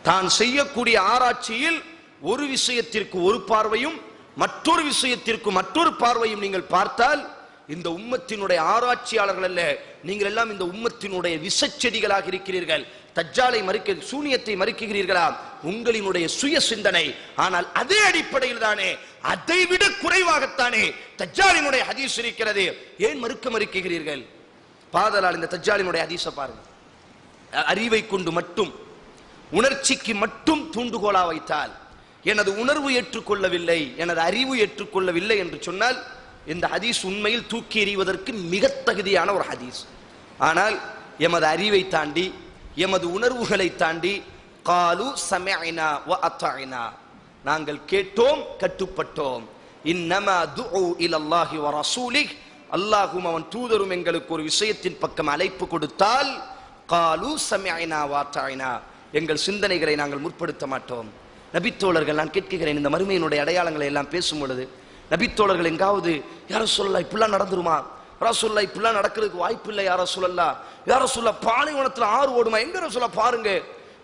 தான் செய்யக்கூடிய ஆராய்ச்சியில் ஒரு விஷயத்திற்கு ஒரு பார்வையும் மற்றொரு விஷயத்திற்கு மற்றொரு பார்வையும் நீங்கள் பார்த்தால் இந்த உம்மத்தினுடைய ஆராய்ச்சியாளர்கள் அல்ல, நீங்கள் எல்லாம் இந்த உம்மத்தினுடைய விஷச்செடிகளாக இருக்கிறீர்கள். தஜ்ஜாலை சூனியத்தை மறுக்கிறீர்களா? உங்களினுடைய சுய சிந்தனை. ஆனால் அதே அடிப்படையில் தானே, அதை விட குறைவாகத்தானே தஜ்ஜாலினுடைய ஹதீஸ் இருக்கிறது. ஏன் மறுக்கிறீர்கள்? பாதலால் இந்த தஜ்ஜாலினுடைய ஹதீஸை பாருங்க. அறிவை கொண்டு மட்டும், உணர்ச்சிக்கு மட்டும் தூண்டுகோலா வைத்தால், எனது உணர்வு ஏற்றுக்கொள்ளவில்லை, எனது அறிவு ஏற்றுக்கொள்ளவில்லை என்று சொன்னால் இந்த ஹதீஸ் உண்மையில் தூக்கி எறிவதற்கு மிக தகுதியான ஒரு ஹதீஸ். ஆனால் எமது அறிவை தாண்டி, எமது உணர்வுகளை தாண்டி, காலு சமஅனா வ அத்தஅனா, நாங்கள் கேட்டோம் கட்டுப்பட்டோம். இன்னமா துஉ இலல்லாஹி வ ரசூலிஹ், அல்லாஹ்வும் அவன் தூதரும் எங்களுக்கு ஒரு விஷயத்தின் பக்கம் அழைப்பு கொடுத்தால், காலு சமஅனா வ அத்தஅனா, எங்கள் சிந்தனைகளை நாங்கள் முற்படுத்த மாட்டோம். நபித்தோழர்கள், நான் கேட்கிறேன், இந்த மறுமையினுடைய அடையாளங்களை எல்லாம் பேசும் பொழுது நபித்தோழர்கள் எங்காவது யார சொல்லலாம் இப்படிலாம் நடந்துருமா, ரசூலுல்லாஹ் இப்படிலாம் நடக்கிறதுக்கு வாய்ப்பு இல்லை, யார சொல்லலாம், யார சொல்ல பாலைவனத்துல ஆறு ஓடுமா, எங்க சொல்ல பாருங்க,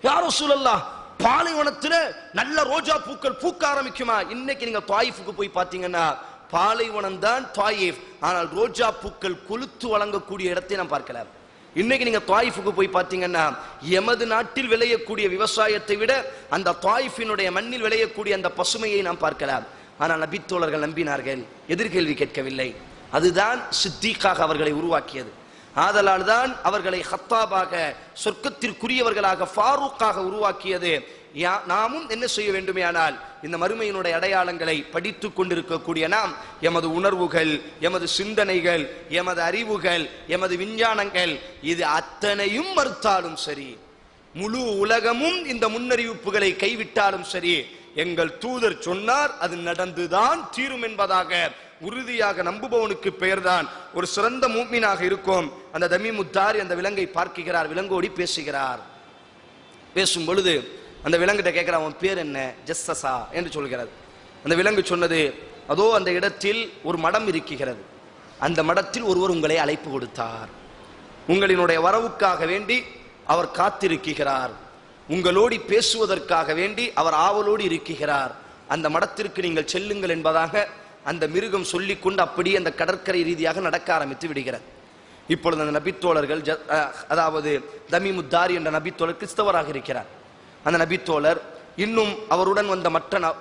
யார சொல்லலாம் பாலைவனத்துல நல்ல ரோஜா பூக்கள் பூக்க ஆரம்பிக்குமா. இன்னைக்கு நீங்க தாயிஃபுக்கு போய் பாத்தீங்கன்னா பாலைவனம் தான் தாயிஃப், ஆனால் ரோஜா பூக்கள் கொளுத்து வழங்கக்கூடிய இடத்தை நாம் பார்க்கலாம். இன்னைக்கு நீங்க தாயிஃபுக்கு போய் பாத்தீங்கன்னா எமது நாட்டில் விளையக்கூடிய விவசாயத்தை விட அந்த தாயிஃபினுடைய மண்ணில் விளையக்கூடிய அந்த பசுமையை நாம் பார்க்கலாம். ஆனால் நபித்தோழர்கள் நம்பினார்கள், எதிர்கேள்வி கேட்கவில்லை. அதுதான் சித்திகாக அவர்களை உருவாக்கியது. ஆதலால் தான் அவர்களை ஹத்தாபாக, சொர்க்கத்திற்குரியவர்களாக, ஃபாரூக்காக உருவாக்கியது. நாமும் என்ன செய்ய வேண்டுமே ஆனால் இந்த மறுமையினுடைய அடையாளங்களை படித்துக் கொண்டிருக்கக்கூடிய நாம் எமது உணர்வுகள், எமது சிந்தனைகள், எமது அறிவுகள், எமது விஞ்ஞானங்கள், இது அத்தனையும் மறுத்தாலும் சரி, முழு உலகமும் இந்த முன்னறிவிப்புகளை கைவிட்டாலும் சரி, எங்கள் தூதர் சொன்னார் அது நடந்துதான் தீரும் என்பதாக உறுதியாக நம்புபவனுக்கு பெயர்தான் ஒரு சிறந்த மூமினாக இருக்கும். அந்த தமீமுத்தாரி அந்த விலங்கை பார்க்கிறார், விலங்கோடி பேசுகிறார். பேசும் பொழுது அந்த விலங்கிட்ட கேட்கிறார், அவன் பேர் என்ன? ஜஸ்ஸஸா என்று சொல்கிறது. அந்த விலங்கு சொன்னது, அதோ அந்த இடத்தில் ஒரு மடம் இருக்கிறது, அந்த மடத்தில் ஒருவர் உங்களை அழைப்பு கொடுத்தார், உங்களினுடைய வரவுக்காக வேண்டி அவர் காத்திருக்கிறார், உங்களோடு பேசுவதற்காக வேண்டி அவர் ஆவலோடு இருக்கிறார், அந்த மடத்திற்கு நீங்கள் செல்லுங்கள் என்பதாக அந்த மிருகம் சொல்லிக்கொண்டு அப்படியே அந்த கடற்கரை ரீதியாக நடக்க ஆரம்பித்து விடுகிறது. இப்பொழுது அந்த நபித்தோழர்கள், அதாவது தமீமுத்தாரி என்ற நபித்தோழர் கிறிஸ்தவராக இருக்கிறார். அந்த நபித்தோழர் இன்னும் அவருடன் வந்த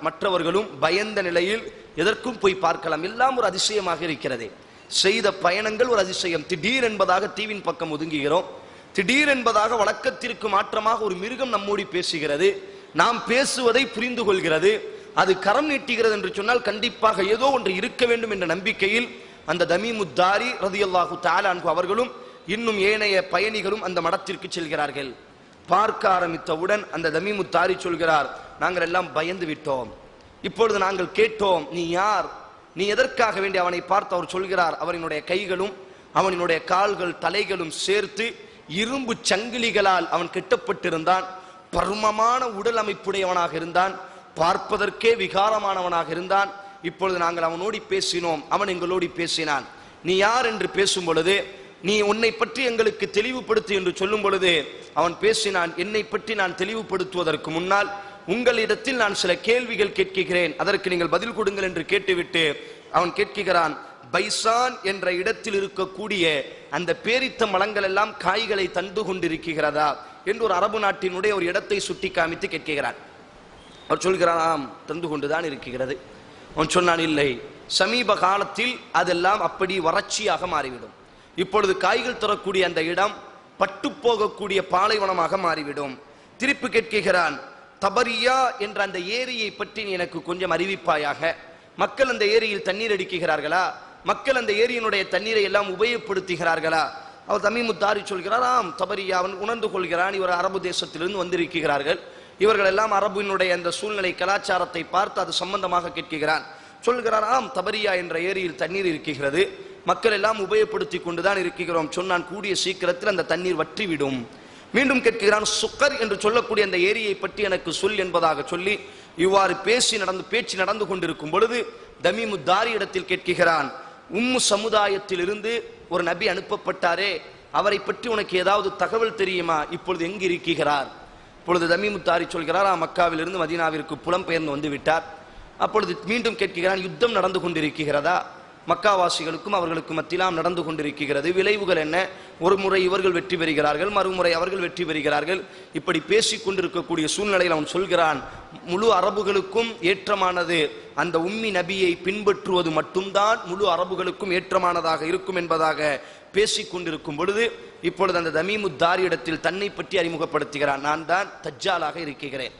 மற்றவர்களும் பயந்த நிலையில் எதற்கும் போய் பார்க்கலாம், எல்லாம் ஒரு அதிசயமாக இருக்கிறது. செய்த பயணங்கள் ஒரு அதிசயம். திடீர் என்பதாக தீவின் பக்கம் ஒதுங்குகிறோம், திடீர் என்பதாக வழக்கத்திற்கு மாற்றமாக ஒரு மிருகம் நம்மோடி பேசுகிறது, நாம் பேசுவதை புரிந்து கொள்கிறது, அது கரம் நீட்டுகிறது என்று சொன்னால் கண்டிப்பாக ஏதோ ஒன்று இருக்க வேண்டும் என்ற நம்பிக்கையில் அந்த தமீமுத்தாரி ரலியல்லாஹு தஆலா அன்ஹு அவர்களும் இன்னும் ஏனைய பயணிகளும் அந்த மடத்திற்கு செல்கிறார்கள். பார்க்க ஆரம்பித்தவுடன் அந்த தமீமுத்தாரி சொல்கிறார், நாங்கள் எல்லாம் பயந்து விட்டோம், இப்பொழுது நாங்கள் கேட்டோம், நீ யார், நீ எதற்காக வேண்டி அவனை பார்த்து அவர் சொல்கிறார், அவனுடைய கைகளும் அவனுடைய கால்கள் தலைகளும் சேர்த்து இரும்பு சங்கிலிகளால் அவன் கெட்டப்பட்டிருந்தான், பருமமான உடல் அமைப்புடையவனாக இருந்தான், பார்ப்பதற்கே விகாரமானவனாக இருந்தான். இப்பொழுது நாங்கள் அவனோடி பேசினோம், அவன் எங்களோடி பேசினான். நீ யார் என்று பேசும் பொழுது, நீ உன்னை பற்றி எங்களுக்கு தெளிவுபடுத்து என்று சொல்லும் பொழுது அவன் பேசினான், என்னை பற்றி நான் தெளிவுபடுத்துவதற்கு முன்னால் உங்களிடத்தில் நான் சில கேள்விகள் கேட்கிறேன், அதற்கு நீங்கள் பதில் கொடுங்கள் என்று கேட்டுவிட்டு அவன் கேட்கிறான், பைசான் என்ற இடத்தில் இருக்கக்கூடிய அந்த பேரித்த மலங்கள் எல்லாம் காய்களை தந்து கொண்டிருக்கிறதா என்று ஒரு அரபு நாட்டினுடைய ஒரு இடத்தை சுட்டி காமித்து கேட்கிறான். அவர் சொல்கிறான், ஆம் தந்து கொண்டுதான் இருக்கிறது. அவன் சொன்னான், இல்லை, சமீப காலத்தில் அதெல்லாம் அப்படி வறட்சியாக மாறிவிடும், இப்பொழுது காய்கள் தரக்கூடிய அந்த இடம் பட்டு போகக்கூடிய பாலைவனமாக மாறிவிடும். திருப்பி கேட்கிறான், தபரியா என்ற அந்த ஏரியை பற்றி எனக்கு கொஞ்சம் அறிவிப்பாயாக, மக்கள் அந்த ஏரியில் தண்ணீர் அடிக்கிறார்களா, மக்கள் அந்த ஏரியினுடைய தண்ணீரை எல்லாம் உபயோகப்படுத்துகிறார்களா? அவர் தமீமுத்தாரி சொல்கிறார், ஆம் தபரியா. அவன் உணர்ந்து கொள்கிறான், இவர் அரபு தேசத்திலிருந்து வந்திருக்கிறார்கள், இவர்கள் எல்லாம் அரபினுடைய அந்த சூழ்நிலை கலாச்சாரத்தை பார்த்து அது சம்பந்தமாக கேட்கிறான். சொல்கிறார், ஆம் தபரியா என்ற ஏரியில் தண்ணீர் இருக்கிறது, மக்கள் எல்லாம் உபயோகப்படுத்தி கொண்டுதான் இருக்கிறோம். சொன்னான், கூடிய சீக்கிரத்தில் அந்த தண்ணீர் வற்றிவிடும். மீண்டும் கேட்கிறான், சுக்கர் என்று சொல்லக்கூடிய அந்த ஏரியை பற்றி எனக்கு சொல் என்பதாக சொல்லி இவ்வாறு பேச்சு நடந்து கொண்டிருக்கும் பொழுது தமீமுத்தாரி இடத்தில் கேட்கிறான், உம்மு சமுதாயத்தில் இருந்து ஒரு நபி அனுப்பப்பட்டாரே, அவரை பற்றி உனக்கு ஏதாவது தகவல் தெரியுமா, இப்பொழுது எங்கு இருக்கிறார்? இப்பொழுது தமீமுத்தாரி சொல்கிறார், மக்காவில் இருந்து மதீனாவிற்கு புலம்பெயர்ந்து வந்து விட்டார். அப்பொழுது மீண்டும் கேட்கிறான், யுத்தம் நடந்து கொண்டிருக்கிறதா? மக்காவாசிகளுக்கும் அவர்களுக்கு மத்தியிலாம் நடந்து கொண்டிருக்கிறது. விளைவுகள் என்ன? ஒரு முறை இவர்கள் வெற்றி பெறுகிறார்கள், மறுமுறை அவர்கள் வெற்றி பெறுகிறார்கள். இப்படி பேசிக் கொண்டிருக்கக்கூடிய சூழ்நிலையில் அவன் சொல்கிறான், முழு அரபுகளுக்கும் ஏற்றமானது அந்த உம்மி நபியை பின்பற்றுவது மட்டும்தான் முழு அரபுகளுக்கும் ஏற்றமானதாக இருக்கும் என்பதாக பேசிக் கொண்டிருக்கும் பொழுது இப்பொழுது அந்த தமீமுத்தாரி இடத்தில் தன்னை பற்றி அறிமுகப்படுத்துகிறான். நான் தான் தஜ்ஜாலாக இருக்கிறேன்,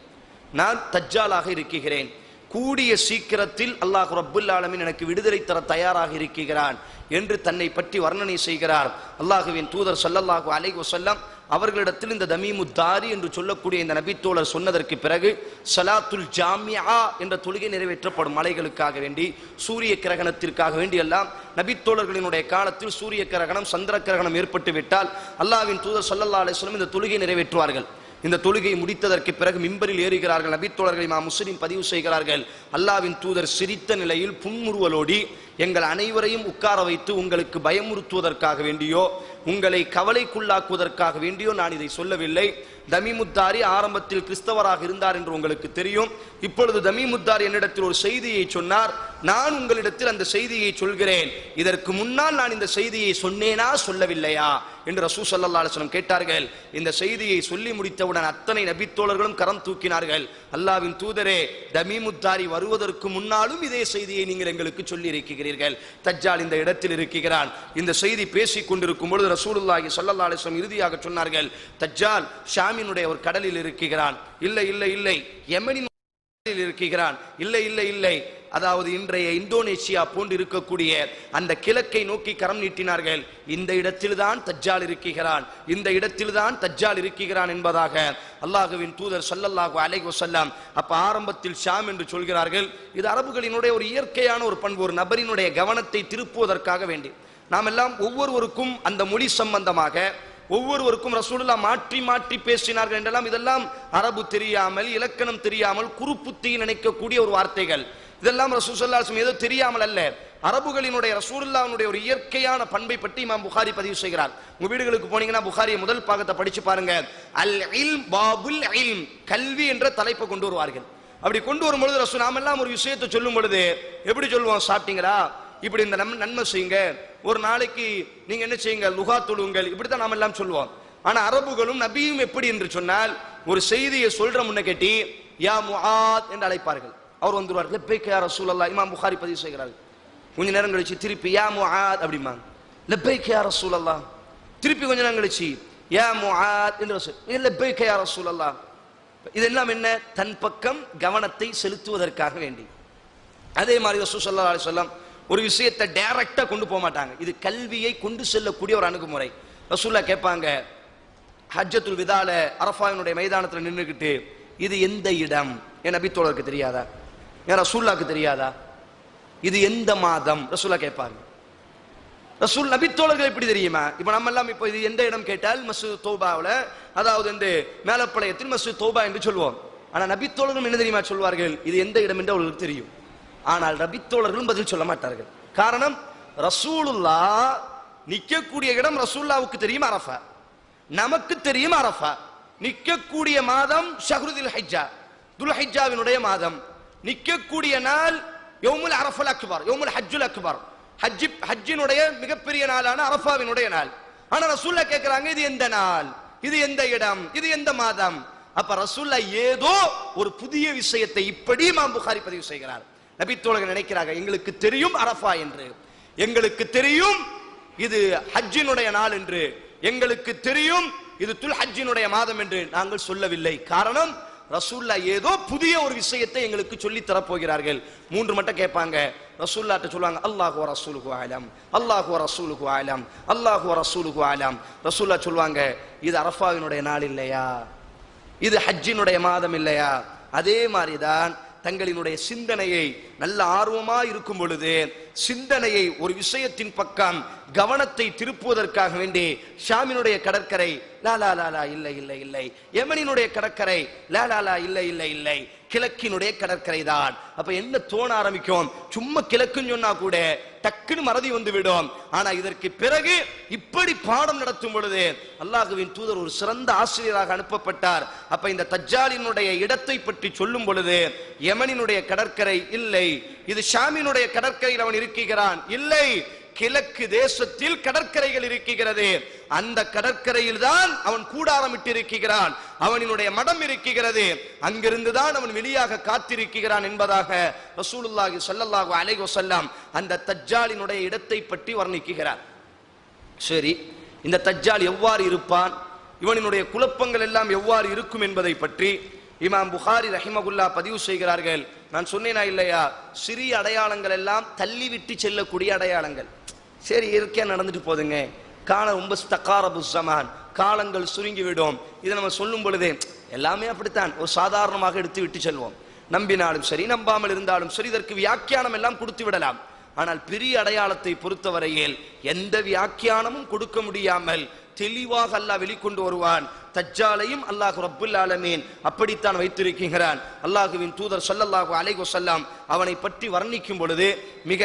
நான் தஜ்ஜாலாக இருக்கிறேன். கூடிய சீக்கிரத்தில் அல்லாஹ் ரப்புல் ஆலமீன் எனக்கு விடுதலை தர தயாராக இருக்கிறான் என்று தன்னை பற்றி வர்ணனை செய்கிறார். அல்லாஹுவின் தூதர் ஸல்லல்லாஹு அலைஹி வஸல்லம் அவர்களிடத்தில் இந்த தமீமுத்தாரி என்று சொல்லக்கூடிய இந்த நபித்தோழர் சொன்னதற்கு பிறகு ஸலாத்துல் ஜாமிஆ என்ற தொழுகை நிறைவேற்றப்படும். மலைகளுக்காக வேண்டி, சூரிய கிரகணத்திற்காக வேண்டி எல்லாம் நபித்தோழர்களினுடைய காலத்தில் சூரிய கிரகணம், சந்திர கிரகணம் ஏற்பட்டு விட்டால் அல்லாஹ்வின் தூதர் ஸல்லல்லாஹு அலைஹி வஸல்லம் இந்த தொழுகை நிறைவேற்றுவார்கள். இந்த தொழுகை முடித்ததற்கு பிறகு மிம்பரில் ஏறுகிறார்கள். நபித்தோழர்கள் இமாம் முஸ்லிம் பதிவு செய்கிறார்கள், அல்லாஹ்வின் தூதர் சிரித்த நிலையில் புன்முறுவலோடி எங்கள் அனைவரையும் உட்கார வைத்து உங்களுக்கு பயமுறுத்துவதற்காக வேண்டியோ உங்களை கவலைக்குள்ளாக்குவதற்காக வேண்டியோ நான் இதை சொல்லவில்லை. தமீமுத்தாரி ஆரம்பத்தில் கிறிஸ்தவராக இருந்தார் என்று உங்களுக்கு தெரியும். இப்பொழுது தமீமுத்தாரி என்னிடத்தில் ஒரு செய்தியை சொன்னார், நான் உங்களிடத்தில் அந்த செய்தியை சொல்கிறேன். இதற்கு முன்னால் நான் இந்த செய்தியை சொன்னேனா சொல்லவில்லையா என்று ரசூல் ஸல்லல்லாஹு அலைஹி வஸல்லம் கேட்டார்கள். இந்த செய்தியை சொல்லி முடித்தவுடன் அத்தனை நபித்தோழர்களும் கரம் தூக்கினார்கள். அல்லாஹ்வின் தூதரே, தமீமுத்தாரி வருவதற்கு முன்னாலும் இதே செய்தியை நீங்கள் எங்களுக்கு சொல்லி இருக்கிறீர்கள். தஜ்ஜால் இந்த இடத்தில் இருக்கிறான். இந்த செய்தி பேசிக் கொண்டிருக்கும் பொழுது ரசூலுல்லாஹி ஸல்லல்லாஹு அலைஹி வஸல்லம் இறுதியாக சொன்னார்கள், தஜ்ஜால் ஷாமினுடைய ஒரு கடலில் இருக்கிறான். இல்லை இல்லை இல்லை, யமனின் இருக்கிறான். இல்லை இல்லை இல்லை, அதாவது இன்றைய இந்தோனேசியா போன்று இருக்கக்கூடிய அந்த கிழக்கை நோக்கி கரம் நீட்டினார்கள். இந்த இடத்தில்தான் தஜ்ஜால் இருக்கிறான், இந்த இடத்தில்தான் தஜ்ஜால் இருக்கிறான் என்பதாக அல்லாஹ்வின் தூதர் ஸல்லல்லாஹு அலைஹி வஸல்லம் அப்ப ஆரம்பத்தில் ஷாம் என்று சொல்கிறார்கள். இது அரபுகளினுடைய ஒரு இயற்கையான ஒரு பண்பு, ஒரு நபரினுடைய கவனத்தை திருப்புவதற்காக வேண்டி. நாம் எல்லாம் ஒவ்வொருவருக்கும் அந்த மொழி சம்பந்தமாக ஒவ்வொருவருக்கும் ரசூலுல்லாஹ் மாற்றி மாற்றி பேசினார்கள் என்றெல்லாம் இதெல்லாம் அரபு தெரியாமல், இலக்கணம் தெரியாமல், குறுப்புத்தியை நினைக்கக்கூடிய ஒரு வார்த்தைகள். இதெல்லாம் ரசூல் ஸல்லல்லாஹு அலைஹி வஸல்லம் ஏதோ தெரியாமல் அல்ல, அரபுகளினுடைய ரசூலுல்லாஹ்வுடைய ஒரு இயற்கையான பண்பை பற்றி இமாம் புகாரி பதிவு செய்கிறார். உங்க வீடுகளுக்கு போனீங்கன்னா புகாரியை முதல் பாகத்தை படிச்சு பாருங்க. அல் இல்ம் பாபுல் இல்ம், கல்வி என்ற தலைப்பை கொண்டு வருவார்கள். அப்படி கொண்டு வரும்பொழுது ரசூல் நாம எல்லாம் ஒரு விஷயத்தை சொல்லும் பொழுது எப்படி சொல்லுவோம்? சாப்பிட்டீங்களா, இப்படி இந்த நன்மை செய்யுங்க, ஒரு நாளைக்கு நீங்க என்ன செய்யுங்க, லுகா தொழுங்கள், இப்படித்தான் நாம எல்லாம் சொல்லுவோம். ஆனா அரபுகளும் நபியும் எப்படி என்று சொன்னால், ஒரு செய்தியை சொல்ற முன்ன கேட்டி யா முஆத் என்று அழைப்பார்கள். அவர் வந்துருவார், லப்பைக் யா ரசூலல்லாஹ். இமாம் புகாரி பதிவு செய்கிறார்கள். கொஞ்ச நேரம் கழிச்சு திருப்பி யா முஆத் அப்படிமா, லப்பைக் யா ரசூலல்லாஹ். திருப்பி கொஞ்ச நேரம் கழிச்சு யா முஆத் என்று, லப்பைக் யா ரசூலல்லாஹ். இதெல்லாம் என்ன? தன் பக்கம் கவனத்தை செலுத்துவதற்காக வேண்டி. அதே மாதிரி ரசூல் ஸல்லல்லாஹு அலைஹி வஸல்லம் ஒரு விஷயத்தை டைரக்டா கொண்டு போக மாட்டாங்க. இது கல்வியை கொண்டு செல்லக்கூடிய ஒரு அணுகுமுறை. ரசூலுல்லாஹ் கேட்பாங்க, ஹஜ்ஜத்துல் விதால அரஃபாவினுடைய மைதானத்தில் நின்றுக்கிட்டு, இது எந்த இடம்? என் நபித்தோழருக்கு தெரியாதா? என் ரசூலுல்லாஹ்க்கு தெரியாதா? இது எந்த மாதம்? ரசூலுல்லாஹ் கேட்பாங்க. ரசூல் நபித்தோழர்கள் எப்படி தெரியுமா? இப்ப நம்ம எல்லாம் இப்போ இது எந்த இடம் கேட்டால் மஸ்ஜித் தௌபாவுல, அதாவது இந்த மேலப்பாளையத்தில் மஸ்ஜித் தௌபா என்று சொல்வோம். ஆனா நபித்தோழர்களும் என்ன தெரியுமா சொல்வார்கள்? இது எந்த இடம் என்று அவர்களுக்கு தெரியும். ஆனால் நபித்தோழர்களும் பதில் சொல்ல மாட்டார்கள். காரணம், ரசூலுல்லாஹ் நிக்கக்கூடிய இடம் ரசூலுல்லாஹ்வுக்கு தெரியும் அரஃபா, நமக்கு தெரியும் அரஃபா. நிக்கக்கூடிய மாதம் ஷஹ்ருல் ஹஜ்ஜா, துல்ஹிஜ்ஜாவினுடைய மாதம். நிக்கக்கூடிய நாள் யௌமுல் அரஃபல் அக்பர், யௌமுல் ஹஜ்ஜுல் அக்பர், ஹஜ்ஜினுடைய மிகப்பெரிய நாளான அரஃபாவினுடைய நாள். ஆனா ரசூலுல்லாஹ் கேட்கிறாங்க, இது எந்த நாள், இது எந்த இடம், இது எந்த மாதம்? அப்ப ரசூலுல்லாஹ் ஏதோ ஒரு புதிய விஷயத்தை இப்படி இமாம் புகாரி பதிவு செய்கிறார். நபித்தோழர்கள் நினைக்கிறாங்க, எங்களுக்கு தெரியும் அரஃபா என்று, எங்களுக்கு தெரியும் இது ஹஜ்ஜினுடைய நாள் என்று, எங்களுக்கு தெரியும் இது துல் ஹஜ்ஜினுடைய மாதம் என்று நாங்கள் சொல்லவில்லை. காரணம், ரசூலுல்லாஹ் ஏதோ புதிய ஒரு விஷயத்தை எங்களுக்கு சொல்லி தரப்போகிறார்கள். மூன்று மட்டும் கேட்பாங்க. ரசூலுல்லாஹ்ட்ட சொல்லுவாங்க, அல்லாஹு வ ரசூலுஹு அலம், அல்லாஹு வ ரசூலுஹு அலம், அல்லாஹு வ ரசூலுஹு அலம். ரசூலுல்லாஹ் சொல்லுவாங்க, இது அரஃபாவினுடைய நாள் இல்லையா, இது ஹஜ்ஜினுடைய மாதம் இல்லையா? அதே மாதிரிதான் தங்களினுடைய சிந்தனையை நல்ல ஆர்வமா இருக்கும் பொழுது சிந்தனையை ஒரு விஷயத்தின் பக்கம் கவனத்தை திருப்புவதற்காக வேண்டி ஷாமினுடைய கடற்கரை லா லா லா லா இல்லை இல்லை இல்லை, யமனினுடைய கடற்கரை லா லா லா இல்லை இல்லை இல்லை, கிழக்கினுடைய கடற்கரை தான். அப்ப என்ன தோண ஆரம்பிக்கும், சும்மா கிழக்குன்னு சொன்னா கூட டக்குன்னு மறதி வந்து விடும். ஆனா இதற்கு பிறகு இப்படி பாடம் நடத்தும் பொழுது அல்லாஹ்வின் தூதர் ஒரு சிறந்த ஆசிரியராக அனுப்பப்பட்டார். அப்ப இந்த தஜ்ஜாலினுடைய இடத்தை பற்றி சொல்லும் பொழுது யமனினுடைய கடற்கரை இல்லை, இது ஷாமினுடைய கடற்கரையில் அவன் இருக்கிறான் இல்லை, கிழக்கு தேசத்தில் கடற்கரைகள் இருக்கிறது, அந்த கடற்கரையில் தான் அவன் கூடாரமிட்டு இருக்கிறான், அவனினுடைய மடம் இருக்கிறது, அங்கிருந்துதான் அவன் வெளியாக காத்திருக்கிறான் என்பதாக ரசூலுல்லாஹி ஸல்லல்லாஹு அலைஹி வஸல்லம் அந்த தஜ்ஜாலினுடைய இடத்தை பற்றி வர்ணிக்கிறார். சரி, இந்த தஜ்ஜால் எவ்வாறு இருப்பான், இவனினுடைய குழப்பங்கள் எல்லாம் எவ்வாறு இருக்கும் என்பதை பற்றி இமாம் புகாரி ரஹிமகுல்லா பதிவு செய்கிறார்கள். நான் சொன்னேனா இல்லையா, சிறிய அடையாளங்கள் எல்லாம் தள்ளிவிட்டு செல்லக்கூடிய அடையாளங்கள். சரி, இயற்கையா நடந்துட்டு போதுங்க, கால ரொம்ப தகாரபு ஸமான், காலங்கள் சுருங்கிவிடும், இதை நம்ம சொல்லும் பொழுதே எல்லாமே அப்படித்தான் ஒரு சாதாரணமாக எடுத்து விட்டு செல்வோம். நம்பினாலும் சரி நம்பாமல் இருந்தாலும் சரி இதற்கு வியாக்கியானம் எல்லாம் கொடுத்து விடலாம். ஆனால் பெரிய அடையாளத்தை பொறுத்தவரையில் எந்த வியாக்கியானமும் கொடுக்க முடியாமல் தெளிவாக அல்லாஹ் வெளிக்கொண்டு வருவான். தஜ்ஜாலையும் அல்லாஹ் ரப்புல் ஆலமீன் அப்படித்தான் வைத்திருக்கிறான். அல்லாஹ்வின் தூதர் ஸல்லல்லாஹு அலைஹி வஸல்லம் அவனை பற்றி வர்ணிக்கும் பொழுது மிக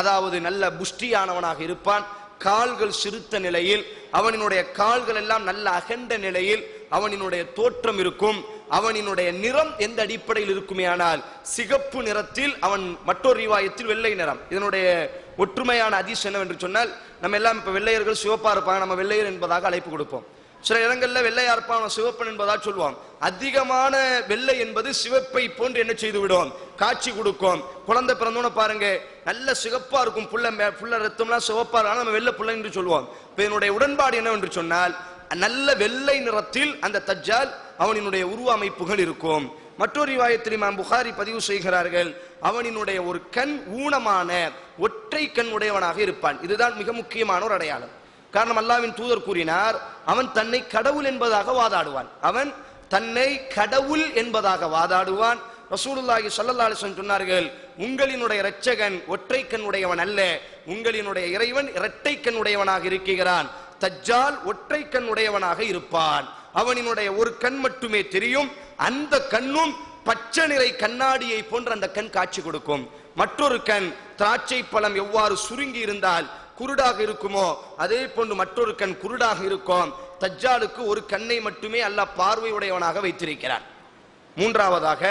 அதாவது நல்ல புஷ்டியானவனாக இருப்பான், கால்கள் சிறுத்த நிலையில், அவனினுடைய கால்கள் எல்லாம் நல்ல அகண்ட நிலையில் அவனினுடைய தோற்றம் இருக்கும். அவனினுடைய நிறம் எந்த அடிப்படையில் இருக்குமே ஆனால் சிகப்பு நிறத்தில், அவன் மற்றொரு ரிவாயத்தில் வெள்ளை நிறம். இதனுடைய ஒற்றுமையான ஹதீஸ் என்னவென்று சொன்னால், நம்ம எல்லாம் இப்ப வெள்ளையர்கள் சிவப்பா இருப்பாங்க, நம்ம வெள்ளையர் என்பதாக அழைப்பு கொடுப்போம். சில இடங்கள்ல வெள்ளையா இருப்பான் சிவப்பன் என்பதாக சொல்லுவோம். அதிகமான வெள்ளை என்பது சிவப்பை போன்று என்ன செய்து விடும், காட்சி கொடுக்கும். குழந்தை பிறந்தோன்னு பாருங்க, நல்ல சிவப்பா இருக்கும், புள்ள ரத்தம்லாம் சிவப்பா இருக்கும், நம்ம வெள்ளை புள்ள என்று சொல்லுவோம். இப்ப என்னுடைய உடன்பாடு என்னவென்று சொன்னால், நல்ல வெள்ளை நிறத்தில் அந்த தஜ்ஜால் அவனினுடைய உருவ அமைப்புகள் இருக்கும். மற்றொரு ரிவாயத்தில் இமாம் புகாரி பதிவு செய்கிறார்கள், அவனினுடைய ஒரு கண் ஊனமான ஒற்றை கண் உடையவனாக இருப்பான். இதுதான் மிக முக்கியமான ஒரு அடையாளம். காரணம், அல்லாஹ்வின் தூதர் கூறினார், அவன் தன்னை கடவுள் என்பதாக வாதாடுவான், அவன் தன்னை கடவுள் என்பதாக வாதாடுவான். ரசூலுல்லாஹி ஸல்லல்லாஹு அலைஹி வஸல்லம் சொன்னார்கள், உங்களினுடைய இரட்சகன் ஒற்றை கண் உடையவன் அல்ல, உங்களினுடைய இறைவன் இரட்டை கண் உடையவனாக இருக்கிறான். தஜ்ஜால் ஒற்றை கண் உடையவனாக இருப்பான், அவனினுடைய ஒரு கண் மட்டுமே தெரியும், அந்த கண்ணும் பச்சை நிறை கண்ணாடியை போன்ற அந்த கண் காட்சி கொடுக்கும். மற்றொரு கண் திராட்சை பழம் எவ்வாறு சுருங்கி இருந்தால் குருடாக இருக்குமோ அதே போன்று மற்றொரு கண் குருடாக இருக்கும். தஜ்ஜாலுக்கு ஒரு கண்ணை மட்டுமே அல்லாஹ் பார்வையுடையவனாக வைத்திருக்கிறார். மூன்றாவதாக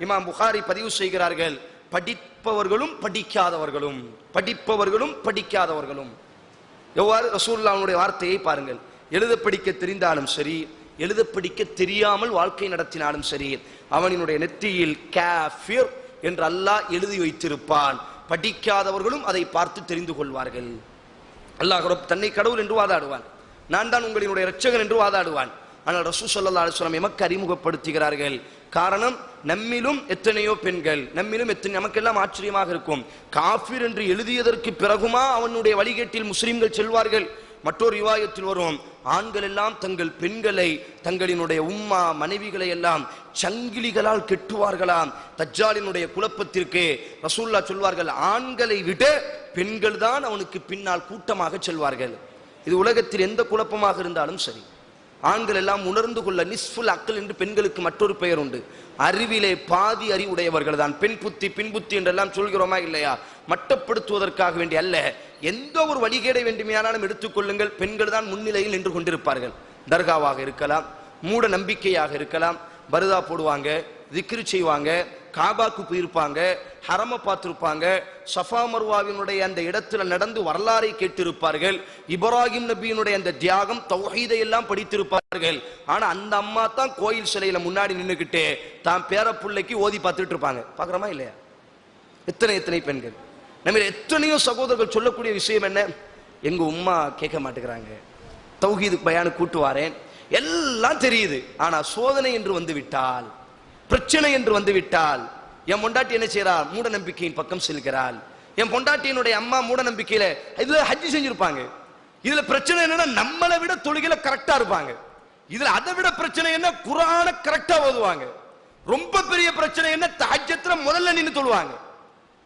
இமாம் புகாரி பதிவு செய்கிறார்கள், படிப்பவர்களும் படிக்காதவர்களும், படிப்பவர்களும் படிக்காதவர்களும். எவ்வாறு ரசூலுல்லாஹ்வுடைய வார்த்தையை பாருங்கள், எழுத படிக்க தெரிந்தாலும் சரி எழுத படிக்க தெரியாமல் வாழ்க்கை நடத்தினாலும் சரி அவனினுடைய நெற்றியில் காஃபிர் என்று அல்லாஹ் எழுதி வைத்திருப்பான். படிக்காதவர்களும் அதை பார்த்து தெரிந்து கொள்வார்கள். அல்லாஹ் தன்னை கடவுள் என்று வாதாடுவான், நான் தான் உங்களினுடைய இரட்சகன் என்று வாதாடுவான். ஆனால் ரசூல் ஸல்லல்லாஹு அலைஹி வஸல்லம் எமக்கு அறிமுகப்படுத்துகிறார்கள். காரணம், நம்மிலும் எத்தனையோ பெண்கள், நம்மிலும் எத்தனை, நமக்கெல்லாம் ஆச்சரியமாக இருக்கும், காஃபிர் என்று எழுதியதற்கு பிறகுமா அவனுடைய வழிகேட்டில் முஸ்லிம்கள் செல்வார்கள். மற்றொரு ரிவாயத்தில் வரும், ஆண்கள் எல்லாம் தங்கள் பெண்களை, தங்களினுடைய உம்மா மனைவிகளை எல்லாம் சங்கிலிகளால் கெட்டுவார்களாம். தஜ்ஜாலினுடைய குழப்பத்திற்கு ரசூலுல்லாஹ் சொல்வார்கள், ஆண்களை விட பெண்கள் தான் அவனுக்கு பின்னால் கூட்டமாக செல்வார்கள். இது உலகத்தில் எந்த குழப்பமாக இருந்தாலும் சரி, ஆண்கள் எல்லாம் உணர்ந்து கொள்ள நிஸ்ஃபுல் அக்ல் என்று பெண்களுக்கு மற்றொரு பெயர் உண்டு. அறிவிலே பாதி அறிவுடையவர்கள் தான். பெண் புத்தி பின் புத்தி என்றெல்லாம் சொல்கிறோமா இல்லையா, மட்டப்படுத்துவதற்காக வேண்டி அல்ல, எந்த ஒரு வழிகேடை வேண்டுமையானாலும் எடுத்துக்கொள்ளுங்கள், பெண்கள் தான் முன்னிலையில் நின்று கொண்டிருப்பார்கள். தர்காவாக இருக்கலாம், மூட நம்பிக்கையாக இருக்கலாம், பருதா போடுவாங்க, திக்ரு செய்வாங்க, காபாக்கு போயிருப்பாங்க, ஹரம பார்த்திருப்பாங்க, சஃபா மர்வாவினுடைய அந்த இடத்துல நடந்து வரலாறை கேட்டிருப்பார்கள், இப்ராஹிம் நபியினுடைய அந்த தியாகம் தௌஹீதை எல்லாம் படித்திருப்பார்கள். ஆனா அந்த அம்மா தான் கோயில் சிலையில முன்னாடி நின்றுக்கிட்டு தான் பேர பிள்ளைக்கு ஓதி பார்த்துட்டு இருப்பாங்க. பாக்குறோமா இல்லையா? எத்தனை எத்தனை பெண்கள், நம்ம எத்தனையோ சகோதரர்கள் சொல்லக்கூடிய விஷயம் என்ன, எங்க உம்மா கேட்க மாட்டேங்கிறாங்க, தௌஹீது பயானு கூட்டுவாரேன், எல்லாம் தெரியுது, ஆனா சோதனை என்று வந்து விட்டால், பிரச்சனை என்று வந்து விட்டால், என் பொண்டாட்டி என்ன செய்யறாள், மூட நம்பிக்கையின் பக்கம் செல்கிறாள். என் பொண்டாட்டியினுடைய அம்மா மூட நம்பிக்கையில இதுல ஹஜ் செஞ்சிருப்பாங்க, இதுல பிரச்சனை என்னன்னா நம்மளை விட தொழுகையில கரெக்டா இருப்பாங்க, இதுல அதை விட பிரச்சனை என்ன, குர்ஆன கரெக்டா ஓதுவாங்க, ரொம்ப பெரிய பிரச்சனை என்ன, தஹஜ்ஜுத்ல முதல்ல நின்னு தொழுவாங்க.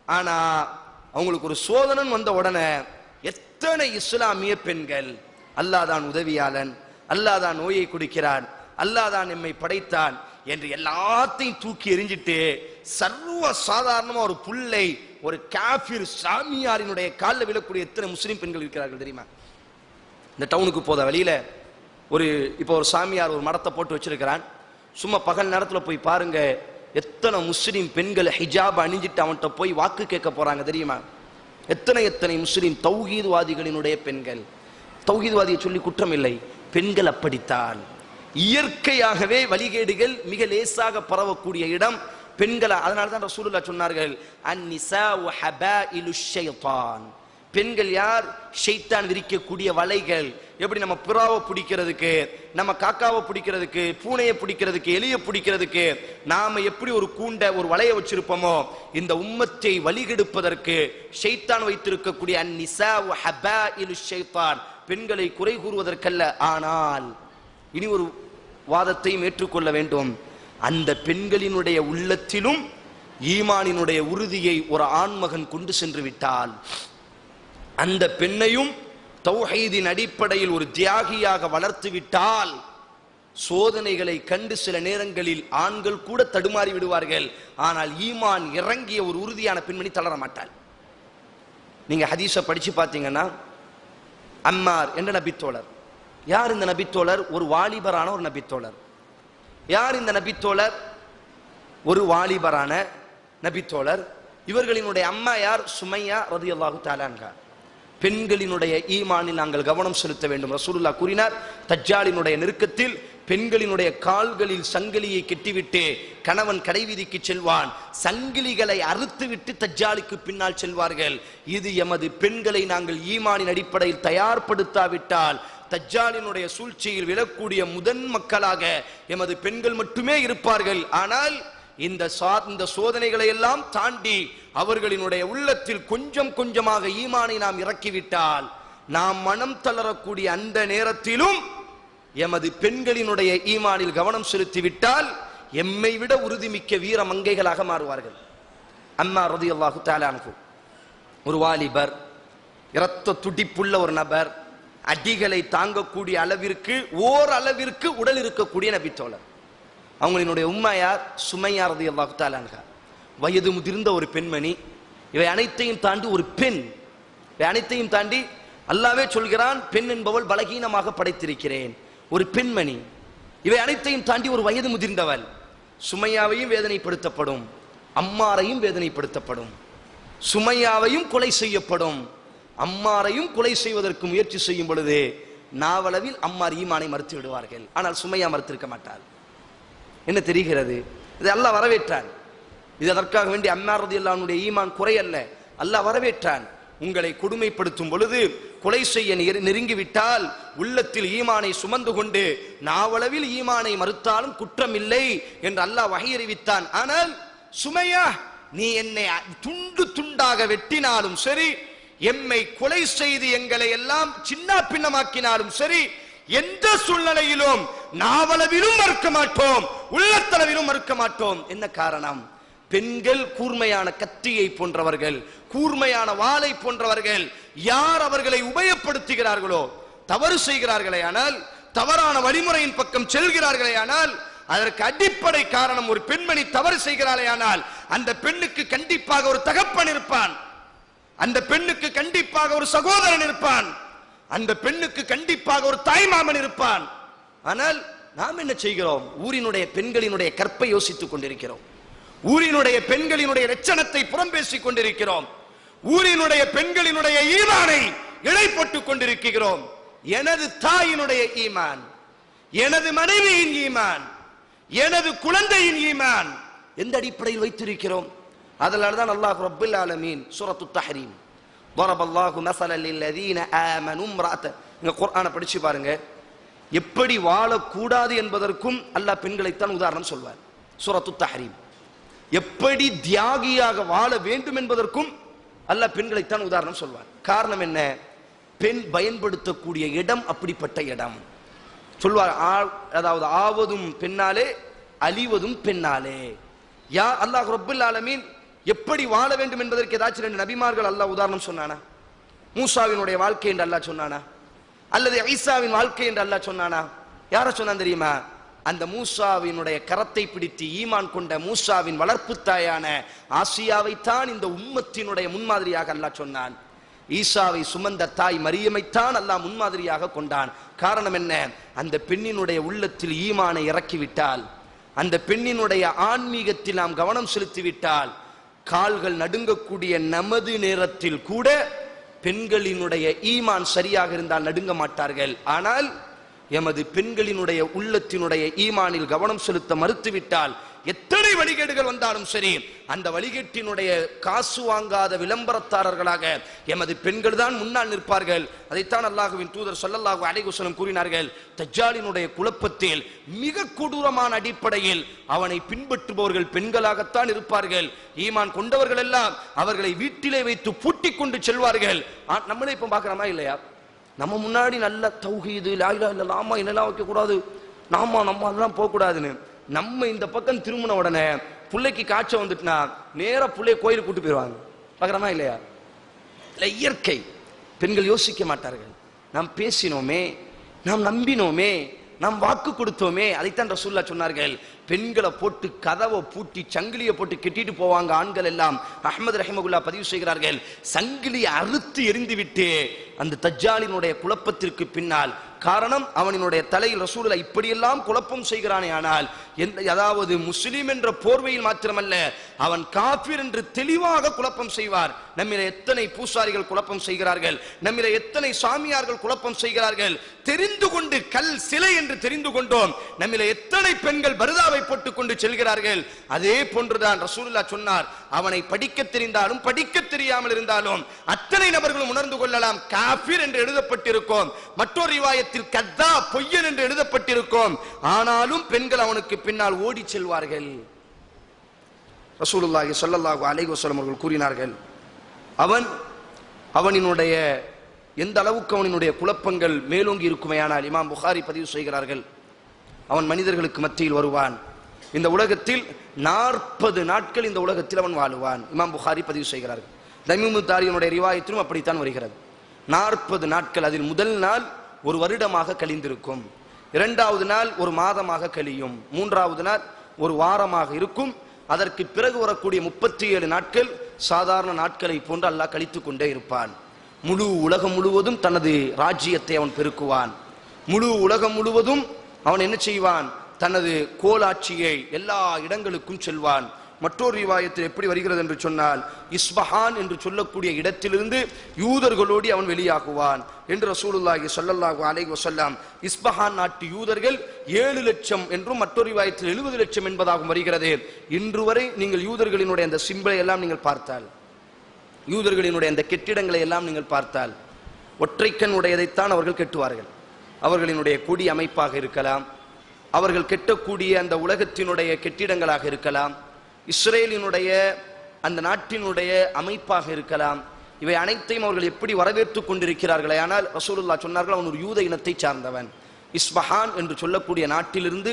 ஆனா அவங்களுக்கு ஒரு சோதனை வந்த உடனே எத்தனை இஸ்லாமிய பெண்கள், அல்லாஹ் தான் உதவியாளன், அல்லாஹ் தான் நோயை குடிக்கிறான், அல்லாஹ் தான் எம்மை படைத்தான், என்று எல்லாத்தையும் தூக்கி எறிஞ்சிட்டு சர்வ சாதாரணமா ஒரு புல்லை ஒரு காஃபிர் சாமியாரினுடைய காலில் விழக்கூடிய எத்தனை முஸ்லிம் பெண்கள் இருக்கிறார்கள் தெரியுமா? இந்த டவுனுக்கு போத வழியில இப்போ ஒரு சாமியார் ஒரு மடத்தை போட்டு வச்சிருக்கிறான். சும்மா பகல் நேரத்தில் போய் பாருங்க, எத்தனை முஸ்லிம் பெண்கள் ஹிஜாப் அணிஞ்சிட்டு அவன்கிட்ட போய் வாக்கு கேட்க போறாங்க தெரியுமா? எத்தனை முஸ்லிம் தௌஹீத்வாதிகளினுடைய பெண்கள். தௌஹீத்வாதியை சொல்லி குற்றம் இல்லை, பெண்கள் அப்படித்தான். இயற்கையாகவே வழிகேடுகள் மிக லேசாக பரவக்கூடிய இடம் பெண்கள். அதனால தான் ரசூலுல்லாஹ் சொன்னார்கள், அன்னிசாஉ ஹபாயிலுஷ் ஷைத்தான். பெண்கள் யார்? ஷைத்தான் விரிக்கக்கூடிய வலைகள். எப்படி நம்ம புறாவை பிடிக்கிறதுக்கு, நம்ம காக்காவை பிடிக்கிறதுக்கு, பூனையை பிடிக்கிறதுக்கு, எலியை பிடிக்கிறதுக்கு நாம எப்படி ஒரு கூண்டை ஒரு வலையை வச்சிருப்போமோ, இந்த உம்மத்தை வழிகெடுப்பதற்கு ஷைத்தான் வைத்திருக்கக்கூடிய அன்னிசாஉ ஹபாயிலுஷ் ஷைத்தான், பெண்களை குறை கூறுவதற்கல்ல. ஆனால் இனி ஒரு வாதத்தையும் ஏற்றுக்கொள்ள வேண்டும். அந்த பெண்களினுடைய உள்ளத்திலும் ஈமானினுடைய உறுதியை ஒரு ஆண்மகன் கொண்டு சென்று விட்டால், அந்த பெண்ணையும் தௌஹீதின் அடிப்படையில் ஒரு தியாகியாக வளர்த்து விட்டால், சோதனைகளை கண்டு சில நேரங்களில் ஆண்கள் கூட தடுமாறி விடுவார்கள். ஆனால் ஈமான் இறங்கிய ஒரு உறுதியான பெண்மணி தளர மாட்டாள். நீங்க ஹதீஸை படிச்சு பார்த்தீங்கன்னா, அம்மார் என்ற நபித்தோழர். யார் இந்த நபித்தோழர்? ஒரு வாலிபரான ஒரு நபித்தோழர். யார் இந்த நபித்தோழர்? ஒரு வாலிபரான நபித்தோழர். இவர்களினுடைய அம்மா யார்? சுமையா ரலியல்லாஹு தஆலா அன்ஹா. பெண்களினுடைய ஈமானில் நாங்கள் கவனம் செலுத்த வேண்டும். ரசூலுல்லாஹ் கூறினார், தஜ்ஜாலினுடைய நெருக்கத்தில் பெண்களினுடைய கால்களில் சங்கிலியை கெட்டிவிட்டு கணவன் கடைவீதிக்கு செல்வான், சங்கிலிகளை அறுத்துவிட்டு தஜ்ஜாலுக்கு பின்னால் செல்வார்கள். இது எமது பெண்களை நாங்கள் ஈமானின் அடிப்படையில் தயார்படுத்தாவிட்டால் தஜ்ஜாலினுடைய சூழ்ச்சியில் விழக்கூடிய முதன் மக்களாக எமது பெண்கள் மட்டுமே இருப்பார்கள். ஆனால் இந்த சோதனைகளை எல்லாம் தாண்டி அவர்களினுடைய உள்ளத்தில் கொஞ்சம் கொஞ்சமாக ஈமானை நாம் இறக்கிவிட்டால், நாம் மனம் தளரக்கூடிய அந்த நேரத்திலும் எமது பெண்களினுடைய ஈமானில் கவனம் செலுத்திவிட்டால் எம்மை விட உறுதிமிக்க வீர மங்கைகளாக மாறுவார்கள். அம்மா ரலியல்லாஹு தஆலா அன்ஹு ஒரு வாலிபர், இரத்த துடிப்புள்ள ஒரு நபர், அடிகளை தாங்கக்கூடிய அளவிற்கு ஓரளவிற்கு உடல் இருக்கக்கூடிய நபித்தோழர். அவங்களினுடைய உம்மா யார்? சுமையா ரலியல்லாஹு தஆலா அன்ஹா. வயது முதிர்ந்த ஒரு பெண்மணி. இவை அனைத்தையும் தாண்டி ஒரு பெண், இவை அனைத்தையும் தாண்டி அல்லாஹ்வே சொல்கிறான், பெண் என்பவள் பலகீனமாக படைத்திருக்கிறேன். ஒரு பெண்மணி, இவை அனைத்தையும் தாண்டி ஒரு வயது முதிர்ந்தவள். சுமையாவையும் வேதனைப்படுத்தப்படும், அம்மாரையும் வேதனைப்படுத்தப்படும். சுமையாவையும் கொலை செய்யப்படும், அம்மாரையும் கொலை செய்வதற்கு முயற்சி செய்யும் பொழுது நாவளவில் அம்மார் ஈமானை மறுத்து விடுவார்கள். ஆனால் சுமையா மறுத்திருக்க மாட்டாள். என்ன தெரிகிறது? இது அல்லாஹ் வரவேற்றான். இது அதற்காக வேண்டிய அம்மார் ரலியல்லாஹு அன்ஹுடைய ஈமான் குறையல்ல, அல்லாஹ் வரவேற்றான். உங்களை கொடுமைப்படுத்தும் பொழுது, கொலை செய்ய நெருங்கிவிட்டால் உள்ளத்தில் ஈமானை சுமந்து கொண்டு நாவளவில் ஈமானை மறுத்தாலும் குற்றம் இல்லை என்று அல்லாஹ் வஹி அறிவித்தான். ஆனால் சுமையா, நீ என்னை துண்டு துண்டாக வெட்டினாலும் சரி, எம்மை கொலை செய்து எங்களை எல்லாம் சின்ன பின்னமாக்கினாலும் சரி, எந்த சூழ்நிலையிலும் நாவளவிலும் மறுக்க மாட்டோம், உள்ளத்தளவிலும் மறுக்க மாட்டோம். என்ன காரணம்? பெண்கள் கூர்மையான கத்தியை போன்றவர்கள், கூர்மையான வாளை போன்றவர்கள். யார் அவர்களை உபயோகப்படுத்துகிறார்களோ, தவறு செய்கிறார்களே ஆனால், தவறான வழிமுறையின் பக்கம் செல்கிறார்களே ஆனால், அதற்கு அடிப்படை காரணம் ஒரு பெண்மணி தவறு செய்கிறாளே ஆனால் அந்த பெண்ணுக்கு கண்டிப்பாக ஒரு தகப்பன் இருப்பான், அந்த பெண்ணுக்கு கண்டிப்பாக ஒரு சகோதரன் இருப்பான், அந்த பெண்ணுக்கு கண்டிப்பாக ஒரு தாய்மாமன் இருப்பான். ஆனால் நாம் என்ன செய்கிறோம்? ஊரினுடைய பெண்களினுடைய கற்பை யோசித்துக் கொண்டிருக்கிறோம், ஊரினுடைய பெண்களினுடைய லட்சணத்தை புறம் பேசிக் கொண்டிருக்கிறோம், ஊரினுடைய பெண்களினுடைய ஈமானை இடை போட்டுக் கொண்டிருக்கிறோம். எனது தாயினுடைய ஈமான், எனது மனைவியின் ஈமான், எனது குழந்தையின் ஈமான் எந்த அடிப்படையில் வைத்திருக்கிறோம்? அதனால்தான் அல்லாஹ் ரப்பல் ஆலமீன் சூரத்து தஹ்ரீம் ضربallahu مثلا للذين آمنوا امرأة, இந்த குர்ஆனை படிச்சு பாருங்க. எப்படி வாழக்கூடாது என்பதற்கும் அல்லாஹ் பெண்களைத்தான் உதாரணம் சொல்வார். சூரத்து தஹ்ரீம். எப்படி தியாகியாக வாழ வேண்டும் என்பதற்கும் அல்லாஹ் பெண்களைத்தான் உதாரணம் சொல்வார். காரணம் என்ன? பெண் பயன்படுத்தக்கூடிய இடம் அப்படிப்பட்ட இடம். சொல்வார், அதாவது ஆவதும் பெண்ணாலே அழிவதும் பெண்ணாலே. யா அல்லாஹ் ரப்பல் ஆலமீன் எப்படி வாழ வேண்டும் என்பதற்கு ஏதாச்சும் ரெண்டு நபிமார்கள் அல்லாஹ் உதாரணம் சொன்னானா? மூசாவினுடைய வாழ்க்கை என்று அல்லாஹ் சொன்னானா? அல்லது ஈசாவின் வாழ்க்கை என்று அல்லாஹ் சொன்னானா? யார சொன்னான் தெரியுமா? அந்த மூசாவினுடைய கரத்தை பிடித்து ஈமான் கொண்ட மூசாவின் வளர்ப்பு தாயான ஆசியாவைத்தான் இந்த உம்மத்தினுடைய முன்மாதிரியாக அல்லாஹ் சொன்னான். ஈசாவை சுமந்த தாய் மரியமைத்தான் அல்லாஹ் முன்மாதிரியாக கொண்டான். காரணம் என்ன? அந்த பெண்ணினுடைய உள்ளத்தில் ஈமானை இறக்கிவிட்டால், அந்த பெண்ணினுடைய ஆன்மீகத்தில் நாம் கவனம் செலுத்திவிட்டால், கால்கள் நடுங்கக்கூடிய நமது நேரத்தில் கூட பெண்களினுடைய ஈமான் சரியாக இருந்தால் நடுங்க மாட்டார்கள். ஆனால் எமது பெண்களினுடைய உள்ளத்தினுடைய ஈமானில் கவனம் செலுத்த மறுத்துவிட்டால் எத்தனை வழிகேடுகள் வந்தாலும் சரி, அந்த வழிகேட்டினுடைய காசு வாங்காத விளம்பரத்தாரர்களாக எமது பெண்கள் தான் முன்னால் நிற்பார்கள். அதைத்தான் அல்லாஹ்வின் தூதர் ஸல்லல்லாஹு அலைஹி வஸல்லம் கூறினார்கள். தஜ்ஜாலினுடைய குழப்பத்தில் மிக கொடூரமான அடிப்படையில் அவனை பின்பற்றுபவர்கள் பெண்களாகத்தான் இருப்பார்கள். ஈமான் கொண்டவர்கள் எல்லாம் அவர்களை வீட்டிலே வைத்து பூட்டிக் கொண்டு செல்வார்கள். நம்மளே இப்ப பார்க்கிறோமா இல்லையா? நம்ம முன்னாடி நல்ல தௌஹீது லா இலாஹா இல்லல்லாஹ் ஆமா என்னெல்லாம் வைக்க கூடாது, நாம அதெல்லாம் போக கூடாதுன்னு நம்ம இந்த பக்கம் திரும்பின உடனே பிள்ளைக்கு காய்ச்சல் வந்துட்டுனா நேரா பிள்ளைய கோயிலுக்கு கூட்டு போயிடுவாங்க. பார்க்குறோமா இல்லையா? இல்லை, இயற்கை. பெண்கள் யோசிக்க மாட்டார்கள். நாம் பேசினோமே, நாம் நம்பினோமே, நாம் வாக்கு கொடுத்தோமே. அதைத்தான் ரசூலுல்லாஹ் சொன்னார்கள். பெண்களை போட்டு கதவை பூட்டி சங்கிலியை போட்டு கெட்டிட்டு போவாங்க ஆண்கள் எல்லாம். அஹ்மது ரஹிமகுல்லாஹ் பதிவு செய்கிறார்கள், சங்கிலியை அறுத்து எரிந்து விட்டு அந்த தஜ்ஜாலினுடைய குழப்பத்திற்கு பின்னால் காரணம் அவனினுடைய தலையில் ரசூலுல்லாஹ் இப்படியெல்லாம் குழப்பம் செய்கிறானே, ஆனால் அதாவது முஸ்லிம் என்ற போர்வையில் மாத்திரமல்ல, அவன் காஃபிர் என்று தெளிவாக குழப்பம் செய்வார். நம்மில எத்தனை பூசாரிகள் குழப்பம் செய்கிறார்கள், நம்மில எத்தனை சாமியார்கள் குழப்பம் செய்கிறார்கள். தெரிந்து கொண்டு கல் சிலை என்று தெரிந்து கொண்டோம். நம்மில எத்தனை பெண்கள் பர்தாவை போட்டுக் கொண்டு செல்கிறார்கள். அதே போன்றுதான் ரசூலுல்லாஹ் சொன்னார், அவனை படிக்க தெரிந்தாலும் படிக்க தெரியாமல் இருந்தாலும் அத்தனை நபர்களும் உணர்ந்து கொள்ளலாம், காஃபிர் என்று எழுதப்பட்டிருக்கும். மற்றொரு ரிவாயத்தில் கத்தா பொய்யன் என்று எழுதப்பட்டிருக்கும். ஆனாலும் பெண்கள் அவனுக்கு பின்னால் ஓடி செல்வார்கள். ரசூலுல்லாஹி ஸல்லல்லாஹு அலைஹி வஸல்லம் அவர்கள் கூறினார்கள், அவனினுடைய எந்த அளவுக்கு அவனினுடைய குழப்பங்கள் மேலோங்கி இருக்குமேயானால், இமாம் புகாரி பதிவு செய்கிறார்கள், அவன் மனிதர்களுக்கு மத்தியில் வருவான். இந்த உலகத்தில் 40 நாட்கள் இந்த உலகத்தில் அவன் வாழுவான். இமாம் புகாரி பதிவு செய்கிறார்கள். தமீமு தாரியினுடைய ரிவாயத்திலும் அப்படித்தான் வருகிறது. 40 நாட்கள். அதில் முதல் நாள் ஒரு வருடமாக கழிந்திருக்கும், இரண்டாவது நாள் ஒரு மாதமாக கழியும், மூன்றாவது நாள் ஒரு வாரமாக இருக்கும். அதற்கு பிறகு வரக்கூடிய 37 நாட்கள் சாதாரண நாட்களை போன்று அல்லாஹ் கழித்துக் கொண்டே இருப்பான். முழு உலகம் முழுவதும் தனது ராஜ்யத்தை அவன் பெருக்குவான். முழு உலகம் முழுவதும் அவன் என்ன செய்வான்? தனது கோலாட்சியை எல்லா இடங்களுக்கும் செல்வான். மற்றொரு ரிவாயத்தில் எப்படி வருகிறது என்று சொன்னால், இஸ்பஹான் என்று சொல்லக்கூடிய இடத்திலிருந்து யூதர்களோடு அவன் வெளியாகுவான் என்று ரசூலுல்லாஹி ஸல்லல்லாஹு அலைஹி வஸல்லம். இஸ்பஹான் நாட்டு யூதர்கள் 7 லட்சம் என்றும் மற்றொரு ரிவாயத்தில் 70 லட்சம் என்பதாகவும் வருகிறது. இன்று வரை நீங்கள் யூதர்களினுடைய அந்த சிம்பலை எல்லாம் நீங்கள் பார்த்தால், யூதர்களினுடைய அந்த கெட்டிடங்களை எல்லாம் நீங்கள் பார்த்தால், ஒற்றைக்கண் உடையதைத்தான் அவர்கள் கெட்டுவார்கள். அவர்களினுடைய கொடி அமைப்பாக இருக்கலாம், அவர்கள் கெட்டக்கூடிய அந்த உலகத்தினுடைய கெட்டிடங்களாக இருக்கலாம், இஸ்ரேலினுடைய அந்த நாட்டினுடைய அமைப்பாக இருக்கலாம். இவை அனைத்தையும் அவர்கள் எப்படி வரவேற்றுக் கொண்டிருக்கிறார்களே. ஆனால் ரசூலுல்லாஹ் சொன்னார்கள், அவன் ஒரு யூத இனத்தை சார்ந்தவன். இஸ்பஹான் என்று சொல்லக்கூடிய நாட்டிலிருந்து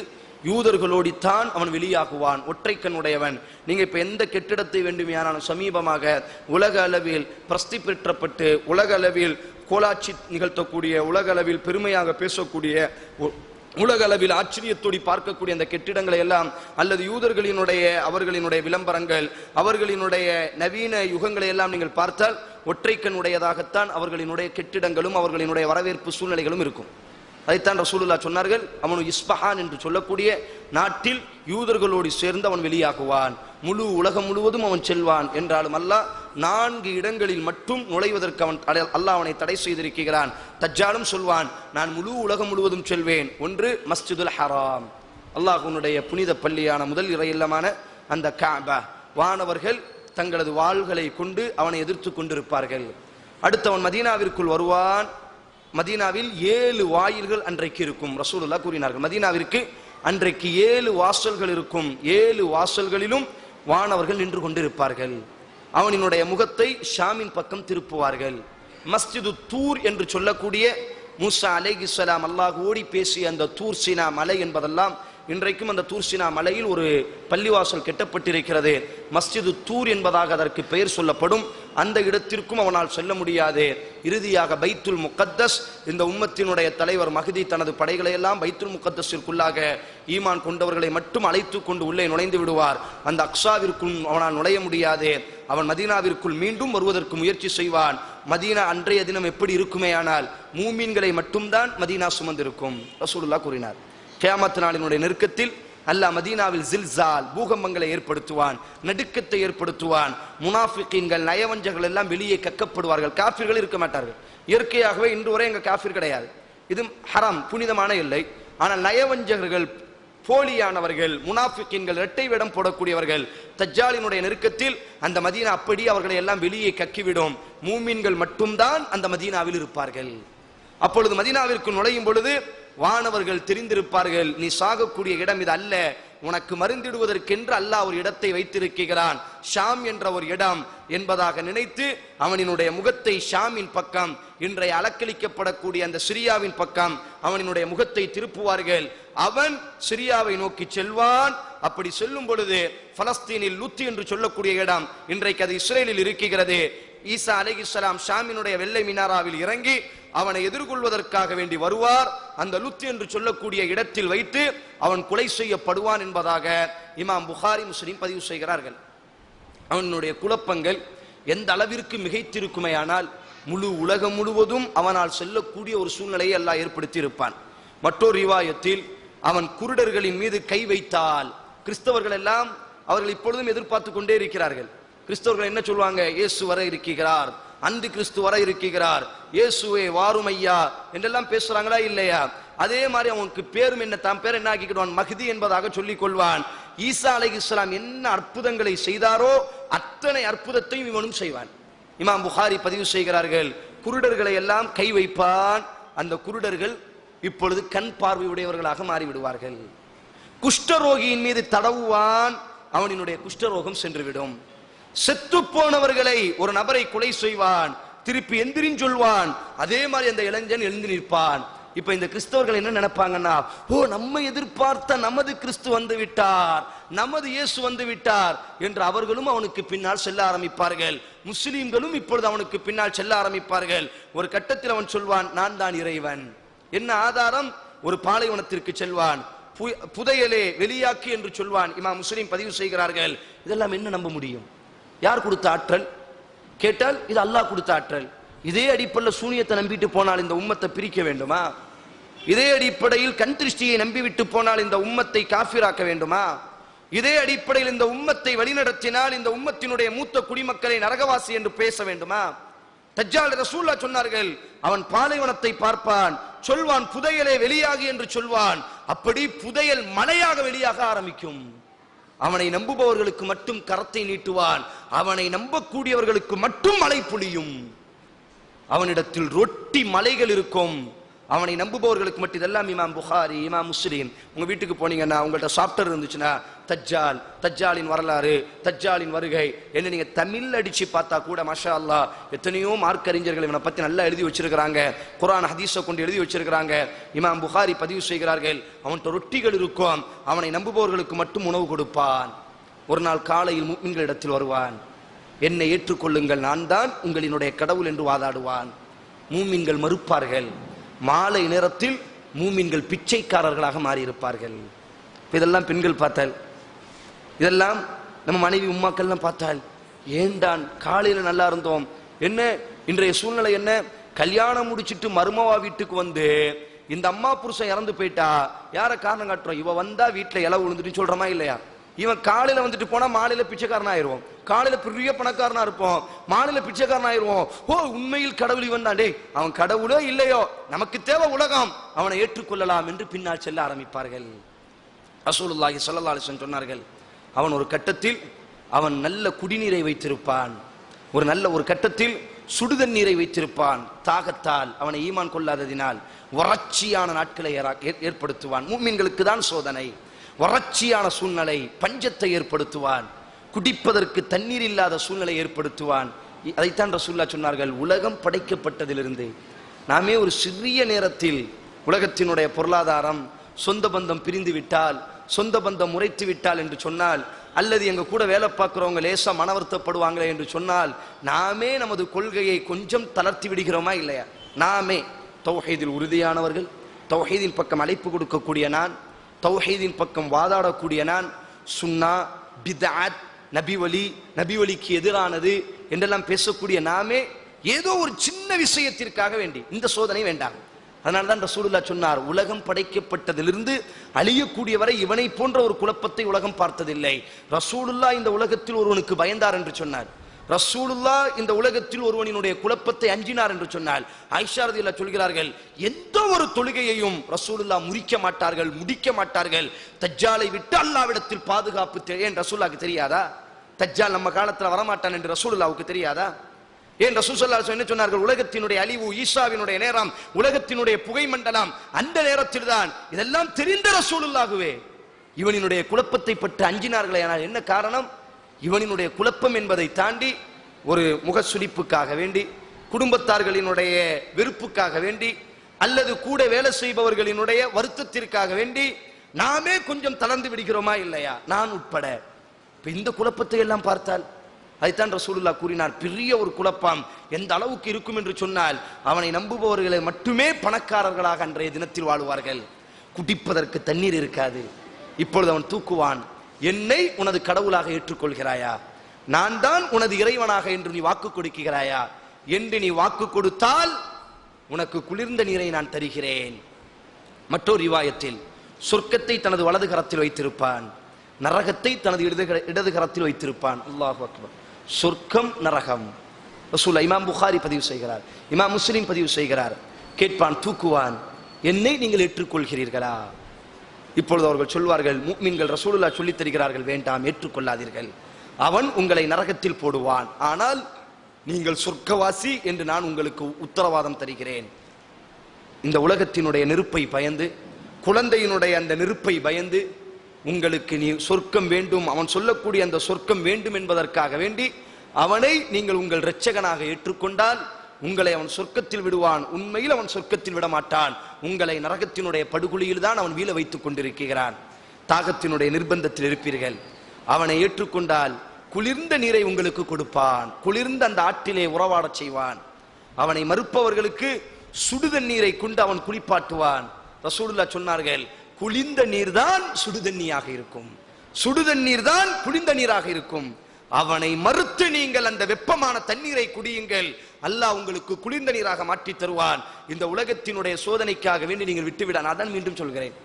யூதர்களோடித்தான் அவன் வெளியாகுவான், ஒற்றைக்கண் உடையவன். நீங்க இப்ப எந்த கெட்டிடத்தை வேண்டுமையானாலும் சமீபமாக உலக அளவில் பிரஸ்தி பெற்றப்பட்டு உலக அளவில் கோலாட்சி நிகழ்த்தக்கூடிய, உலக அளவில் பெருமையாக பேசக்கூடிய, உலக அளவில் ஆச்சரியத்தோடி பார்க்கக்கூடிய அந்த கெட்டிடங்களை எல்லாம், அல்லது யூதர்களினுடைய அவர்களினுடைய விளம்பரங்கள், அவர்களினுடைய நவீன யுகங்களை எல்லாம் நீங்கள் பார்த்தால் ஒற்றைக்கண் உடையதாகத்தான் அவர்களினுடைய கெட்டிடங்களும் அவர்களினுடைய வரவேற்பு சூழ்நிலைகளும் இருக்கும். அதைத்தான் ரசூலுல்லாஹ் சொன்னார்கள், அவனு இஸ்பஹான் என்று சொல்லக்கூடிய நாட்டில் யூதர்களோடு சேர்ந்து அவன் வெளியாகுவான், முழு உலகம் முழுவதும் அவன் செல்வான். என்றாலும் அல்லாஹ் 4 இடங்களில் மட்டும் நுழைவதற்கு அல்லாஹ் அவனை தடை செய்திருக்கிறான். தஜ்ஜாலும் சொல்வான், நான் முழு உலகம் முழுவதும் செல்வேன். ஒன்று மஸ்ஜிதுல் ஹராம், அல்லாஹ்வுடைய புனித பள்ளியான முதல் இறை இல்லமான அந்த கஅபா. வானவர்கள் தங்களது வாள்களை கொண்டு அவனை எதிர்த்து கொண்டிருப்பார்கள். அடுத்து அவன் மதீனாவிற்குள் வருவான். மதீனாவில் 7 வாயில்கள் அன்றைக்கு இருக்கும். ரசூலுல்லாஹ் கூறினார்கள், மதீனாவிற்கு அன்றைக்கு 7 வாசல்கள் இருக்கும். 7 வாசல்களிலும் வானவர்கள் நின்று கொண்டிருப்பார்கள். அவனினுடைய முகத்தை ஷாமின் பக்கம் திருப்புவார்கள். மஸ்ஜிது தூர் என்று சொல்லக்கூடிய மூசா அலைஹிஸ்ஸலாம் அல்லாஹ்வோடு பேசிய அந்த தூர் சீனா மலை என்பதெல்லாம் இன்றைக்கும் அந்த தூர் சீனா மலையில் ஒரு பள்ளிவாசல் கட்டப்பட்டிருக்கிறது. மஸ்ஜிது தூர் என்பதாக அதற்கு பெயர் சொல்லப்படும். அந்த இடத்திற்கும் அவனால் செல்ல முடியாது. இறுதியாக பைத்துல் முகத்தஸ், இந்த உம்மத்தினுடைய தலைவர் மஹ்தி தனது படைகளை எல்லாம் பைத்துல் முகத்தஸிற்குள்ளாக ஈமான் கொண்டவர்களை மட்டும் அழைத்து கொண்டு உள்ளே நுழைந்து விடுவார். அந்த அக்ஸாவிற்கும் அவனால் நுழைய முடியாது. அவன் மதீனாவிற்குள் மீண்டும் வருவதற்கு முயற்சி செய்வான். மதீனா அன்றைய தினம் எப்படி இருக்குமே, ஆனால் மூமீன்களை மட்டும்தான் மதீனா சுமந்திருக்கும். ரசூலுல்லாஹ் கூறினார், கியாமத் நாளினுடைய நெருக்கத்தில் அல்லாஹ் மதீனாவில் ஜில்சால், பூகம்பங்களை ஏற்படுத்துவான், நடுக்கத்தை ஏற்படுத்துவான். முனாஃபிகீன்கள், நயவஞ்சகர்கள் எல்லாம் வெளியே கக்கப்படுவார்கள். காஃபிர்கள் இருக்க மாட்டார்கள். இயற்கையாகவே இன்று வரை எங்க காஃபிர் கிடையாது. இது ஹராம், புனிதமான இல்லை. ஆனால் நயவஞ்சகர்கள், போலியானவர்கள், முனாஃபிகீன்கள், இரட்டை வேடம் போடக்கூடியவர்கள், தஜ்ஜாலினுடைய நெருக்கத்தில் அந்த மதீனா அப்படி அவர்களை எல்லாம் வெளியே கக்கிவிடும். மூமின்கள் மட்டும்தான் அந்த மதீனாவில் இருப்பார்கள். அப்பொழுது மதீனாவிற்கு நுழையும் பொழுது வானவர்கள் தெரிந்திருப்பார்கள், நீ சாகக்கூடிய இடம் இது அல்ல, உனக்கு மருந்திடுவதற்கென்று அல்லாஹ் ஒரு இடத்தை வைத்திருக்கிறான், ஷாம் என்ற ஒரு இடம் என்பதாக நினைத்து அவனினுடைய முகத்தை ஷாமின் பக்கம், இன்றைய அலக்களிக்கப்படக்கூடிய அந்த சிரியாவின் பக்கம் அவனினுடைய முகத்தை திருப்புவார்கள். அவன் சிரியாவை நோக்கி செல்வான். அப்படி செல்லும் பொழுது பலஸ்தீனில் லுத்தி என்று சொல்லக்கூடிய இடம், இன்றைக்கு அது இஸ்ரேலில் இருக்கிறது. ஈசா அலைஹிஸ்ஸலாம் ஷாமினுடைய வெள்ளை மினாராவில் இறங்கி அவனை எதிர்கொள்வதற்காக வேண்டி வருவார். அந்த லுத் என்று சொல்லக்கூடிய இடத்தில் வைத்து அவன் கொலை செய்யப்படுவான் என்பதாக இமாம் புகாரி, முஸ்லிம் பதிவு செய்கிறார்கள். அவனுடைய குழப்பங்கள் எந்த அளவிற்கு மிகைத்திருக்குமையானால் முழு உலகம் முழுவதும் அவனால் செல்லக்கூடிய ஒரு சூழ்நிலையை அல்லாஹ் ஏற்படுத்தி இருப்பான். மற்றொரு ரிவாயத்தில் அவன் குருடர்களின் மீது கை வைத்தால், கிறிஸ்தவர்கள் எல்லாம் அவர்கள் இப்பொழுதும் எதிர்பார்த்து கொண்டே இருக்கிறார்கள். கிறிஸ்தவர்கள் என்ன சொல்வாங்க, இயேசு வர இருக்கிறார், அந்தி கிறிஸ்து வர இருக்கிறார், இயேசுவே வாரும் ஐயா என்றெல்லாம் பேசுறாங்களா இல்லையா? அதே மாதிரி அவனுக்கு பேரும் என்ன, தாம் பேர் என்ன ஆக்கிக்கிடுவான், மஹ்தி என்பதாக சொல்லிக் கொள்வான். ஈசா அலைஹிஸ்ஸலாம் என்ன அற்புதங்களை செய்தாரோ அத்தனை அற்புதத்தையும் இவனும் செய்வான். இமாம் புகாரி பதிவு செய்கிறார்கள், குருடர்களை எல்லாம் கை வைப்பான். அந்த குருடர்கள் இப்பொழுது கண் பார்வை உடையவர்களாக மாறிவிடுவார்கள். குஷ்டரோகியின் மீது தடவுவான், அவனினுடைய குஷ்டரோகம் சென்றுவிடும். செத்து போனவர்களை, ஒரு நபரை கொலை செய்வான், திருப்பி எந்திரின்னு சொல்வான். அதே மாதிரி அந்த இளைஞன் எழுந்து நிற்பான். இப்ப இந்த கிறிஸ்தவர்கள் என்ன நினைப்பாங்கன்னா, ஓ நம்ம எதிர்பார்த்த நமது கிறிஸ்து வந்து விட்டார், நமது இயேசு வந்து விட்டார் என்று அவர்களும் அவனுக்கு பின்னால் செல்ல ஆரம்பிப்பார்கள். முஸ்லிம்களும் இப்பொழுது அவனுக்கு பின்னால் செல்ல ஆரம்பிப்பார்கள். ஒரு கட்டத்தில் அவன் சொல்வான், நான் தான் இறைவன். என்ன ஆதாரம்? ஒரு பாலைவனத்திற்கு செல்வான், புதையலே வெளியாக்கி என்று சொல்வான். இமாம் முஸ்லிம் பதிவு செய்கிறார்கள். இதெல்லாம் என்ன நம்ப முடியும்? யார் கொடுத்த ஆற்றல் கேட்டால் இது அல்லாஹ் கொடுத்த ஆற்றல். இதே அடிப்படையில் சூனியத்தை நம்பிட்டு போனால் இந்த உம்மத்தை பிரிக்க வேண்டுமா? இதே அடிப்படையில் கண் திருஷ்டியை நம்பிவிட்டு போனால் இந்த உம்மத்தை காஃபிராக்க வேண்டுமா? இதே அடிப்படையில் இந்த உம்மத்தை வழிநடத்தினால் இந்த உம்மத்தினுடைய மூத்த குடிமக்களை நரகவாசி என்று பேச வேண்டுமா? தஜ்ஜால் ரசூலுல்லாஹ் சொன்னார்கள், அவன் பாலைவனத்தை பார்ப்பான், சொல்வான் புதையலே வெளியாகி என்று சொல்வான். அப்படி புதையல் மலையாக வெளியாக ஆரம்பிக்கும். அவனை நம்புபவர்களுக்கு மட்டும் கரத்தை நீட்டுவான், அவனை நம்பக்கூடியவர்களுக்கு மட்டும் மழை பொழியும். அவனிடத்தில் ரொட்டி மலைகள் இருக்கும். அவனை நம்புபவர்களுக்கு மட்டும். இதெல்லாம் இமாம் புகாரி, இமாம் முஸ்லிம். உங்க வீட்டுக்கு போனீங்கன்னா உங்கள்கிட்ட சாப்டர் இருந்துச்சுன்னா தஜ்ஜால், தஜ்ஜாலின் வரலாறு, தஜ்ஜாலின் வருகை என்ன நீங்க தமிழ் அடிச்சு பார்த்தா கூட மாஷா அல்லாஹ் எத்தனையோ மார்க் அறிஞர்கள் இவனை பத்தி நல்லா எழுதி வச்சிருக்கிறாங்க. குர்ஆன் ஹதீஸை கொண்டு எழுதி வச்சிருக்கிறாங்க. இமாம் புகாரி பதிவு செய்கிறார்கள், அவன்கிட்ட ரொட்டிகள் இருக்கும், அவனை நம்புபவர்களுக்கு மட்டும் உணவு கொடுப்பான். ஒரு நாள் காலையில் முஃமின்களிடத்தில் வருவான், என்னை ஏற்றுக்கொள்ளுங்கள், நான் தான் உங்களினுடைய கடவுள் என்று வாதாடுவான். மூமின்கள் மறுப்பார்கள். மாலை நேரத்தில் மூமின்கள் பிச்சைக்காரர்களாக மாறியிருப்பார்கள். இதெல்லாம் பெண்கள் பார்த்தால், இதெல்லாம் நம்ம மனைவி உம்மாக்கள்லாம் பார்த்தால், ஏன்டான் காலையில் நல்லா இருந்தோம், என்ன இன்றைய சூழ்நிலை என்ன? கல்யாணம் முடிச்சிட்டு மருமவா வீட்டுக்கு வந்து இந்த அம்மா புருஷன் இறந்து போயிட்டா யார காரணம் காட்டுறோம்? இவ வந்தா வீட்டுல இலை விழுந்துட்டு சொல்றோமா இல்லையா? இவன் காலையில வந்துட்டு போனா மாலையில பிச்சைக்காரனா ஆயிருவோம். காலையில பெரிய பணக்காரனா இருப்போம், மாலையில பிச்சைக்காரனா ஆயிருவோம். ஓ உண்மையில் கடவுள் இவன் தான். டே அவன் கடவுளோ இல்லையோ, நமக்கு தேவை உலகம், அவனை ஏற்றுக்கொள்ளலாம் என்று பின்னால் செல்ல ஆரம்பிப்பார்கள். ரசூலுல்லாஹி ஸல்லல்லாஹு அலைஹி வஸல்லம் சொன்னார்கள், அவன் ஒரு கட்டத்தில் அவன் நல்ல குடிநீரை வைத்திருப்பான், ஒரு கட்டத்தில் சுடுதண்ணீரை வைத்திருப்பான். தாகத்தால் அவனை ஈமான் கொள்ளாததினால் வறட்சியான நாட்களை ஏற்படுத்துவான். மூமின்களுக்கு தான் சோதனை. வறட்சியான சூழ்நிலை, பஞ்சத்தை ஏற்படுத்துவான். குடிப்பதற்கு தண்ணீர் இல்லாத சூழ்நிலை ஏற்படுத்துவான். அதைத்தான் ரசூலுல்லாஹ் சொன்னார்கள், உலகம் படைக்கப்பட்டதிலிருந்து நாமே ஒரு சிறிய நேரத்தில் உலகத்தினுடைய பொருளாதாரம், சொந்த பந்தம் பிரிந்து விட்டால், சொந்த பந்தம் முறைத்து விட்டால் என்று சொன்னால் அல்லது எங்க கூட வேலை பார்க்கிறவங்க லேசா மன வருத்தப்படுவாங்களே என்று சொன்னால் நாமே நமது கொள்கையை கொஞ்சம் தளர்த்தி விடுகிறோமா இல்லையா? நாமே தௌஹீதில் உறுதியானவர்கள், தௌஹீதின் பக்கம் அழைப்பு கொடுக்கக்கூடிய நான், தௌஹீதின் பக்கம் வாதாடக்கூடிய நான், சுன்னா பித்அத் நபி வலிக்கு எதிரானது என்றெல்லாம் பேசக்கூடிய நாமே ஏதோ ஒரு சின்ன விஷயத்திற்காக வேண்டி இந்த சோதனை வேண்டாம். அதனால தான் ரசூலுல்லாஹ் சொன்னார், உலகம் படைக்கப்பட்டதிலிருந்து அழியக்கூடிய வரை இவனை போன்ற ஒரு குழப்பத்தை உலகம் பார்த்ததில்லை. ரசூலுல்லாஹ் இந்த உலகத்தில் ஒருவனுக்கு பயந்தார் என்று சொன்னார். ரசூலுல்லாஹ் இந்த உலகத்தில் ஒருவனினுடைய குழப்பத்தை அஞ்சினார் என்று சொன்னால் ஆயிஷா ரலியல்லாஹு சொல்கிறார்கள், எந்த ஒரு தொழுகையையும் ரசூலுல்லாஹ் முறிக்க மாட்டார்கள், முடிக்க மாட்டார்கள். தஜ்ஜாலை விட்டு அல்லாஹ்விடத்தில் பாதுகாப்பு ஏன் ரசூலுல்லாஹ்க்கு தெரியாதா? தஜ்ஜால் நம்ம காலத்தில் வரமாட்டான் என்று ரசூலுல்லாஹ்வுக்கு தெரியாதா? ஏன் ரசூல் ஸல்லல்லாஹு அலைஹி வஸல்லம் என்ன சொன்னார்கள்? உலகத்தினுடைய அழிவு, ஈசாவினுடைய நேரம், உலகத்தினுடைய புகை மண்டலம், அந்த நேரத்தில் தான் இதெல்லாம் தெரிந்த ரசூலுல்லாஹ்வே இவனினுடைய குழப்பத்தை பற்றி அஞ்சினார்களே. ஆனால் என்ன காரணம்? இவனினுடைய குழப்பம் என்பதை தாண்டி ஒரு முகசுளிப்புக்காக வேண்டி, குடும்பத்தார்களினுடைய வெறுப்புக்காக வேண்டி, அல்லது கூட வேலை செய்பவர்களினுடைய வருத்தத்திற்காக வேண்டி நாமே கொஞ்சம் தளர்ந்து விடுகிறோமா இல்லையா? நான் உட்பட. இந்த குழப்பத்தை எல்லாம் பார்த்தால் அதைத்தான் ரசூலுல்லாஹ் கூறினார், பெரிய ஒரு குழப்பம் எந்த அளவுக்கு இருக்கும் என்று சொன்னால் அவனை நம்புபவர்களை மட்டுமே பணக்காரர்களாக அன்றைய தினத்தில் வாழுவார்கள். குடிப்பதற்கு தண்ணீர் இருக்காது. இப்பொழுது அவன் தூக்குவான், என்னை உனது கடவுளாக ஏற்றுக்கொள்கிறாயா, நான் தான் உனது இறைவனாக என்று நீ வாக்கு கொடுக்கிறாயா என்று நீ வாக்கு கொடுத்தால் உனக்கு குளிர்ந்த நீரை நான் தருகிறேன். மற்றொரு ரிவாயத்தில் சொர்க்கத்தை தனது வலது கரத்தில் வைத்திருப்பான், நரகத்தை தனது இடது கரத்தில் வைத்திருப்பான். அல்லாஹு அக்பர். சொர்க்கம் நரகம் ரசூலுல்லாஹ் இமாம் புகாரி பதிவு செய்கிறார், இமாம் முஸ்லிம் பதிவு செய்கிறார். கேட்பான், தூக்குவான், என்னை நீங்கள் ஏற்றுக்கொள்கிறீர்களா? இப்பொழுது அவர்கள் சொல்வார்கள், முஃமின்கள் ரசூலுல்லாஹ் சொல்லித் தருகிறார்கள், வேண்டாம் ஏற்றுக்கொள்ளாதீர்கள், அவன் உங்களை நரகத்தில் போடுவான், ஆனால் நீங்கள் சொர்க்கவாசி என்று நான் உங்களுக்கு உத்தரவாதம் தருகிறேன். இந்த உலகத்தினுடைய நெருப்பை பயந்து, குழந்தையினுடைய அந்த நெருப்பை பயந்து உங்களுக்கு நீ சொர்க்கம் வேண்டும், அவன் சொல்லக்கூடிய அந்த சொர்க்கம் வேண்டும் என்பதற்காக வேண்டி அவனை நீங்கள் உங்கள் இரட்சகனாக ஏற்றுக்கொண்டால் உங்களை அவன் சொர்க்கத்தில் விடுவான். உண்மையில் அவன் சொர்க்கத்தில் விட மாட்டான், உங்களை நரகத்தினுடைய படுகொலியில் தான் அவன் வீழ வைத்துக் கொண்டிருக்கிறான். தாகத்தினுடைய நிர்பந்தத்தில் இருப்பீர்கள். அவனை ஏற்றுக்கொண்டால் குளிர்ந்த நீரை உங்களுக்கு கொடுப்பான், குளிர்ந்த அந்த ஆற்றிலே உறவாடச் செய்வான். அவனை மறுப்பவர்களுக்கு சுடுதண்ணீரை கொண்டு அவன் குளிப்பாட்டுவான். ரசூலுல்லாஹ் சொன்னார்கள், குளிர்ந்த நீர் தான் சுடுதண்ணீராக இருக்கும், சுடுதண்ணீர் தான் குளிர்ந்த நீராக இருக்கும். அவனை மறுத்து நீங்கள் அந்த வெப்பமான தண்ணீரை குடியுங்கள், அல்லாஹ் உங்களுக்கு குளிர்ந்த நீராக மாற்றி தருவான். இந்த உலகத்தினுடைய சோதனைக்காக வேண்டி நீங்கள் விட்டுவிட. நான் தான் மீண்டும் சொல்கிறேன்,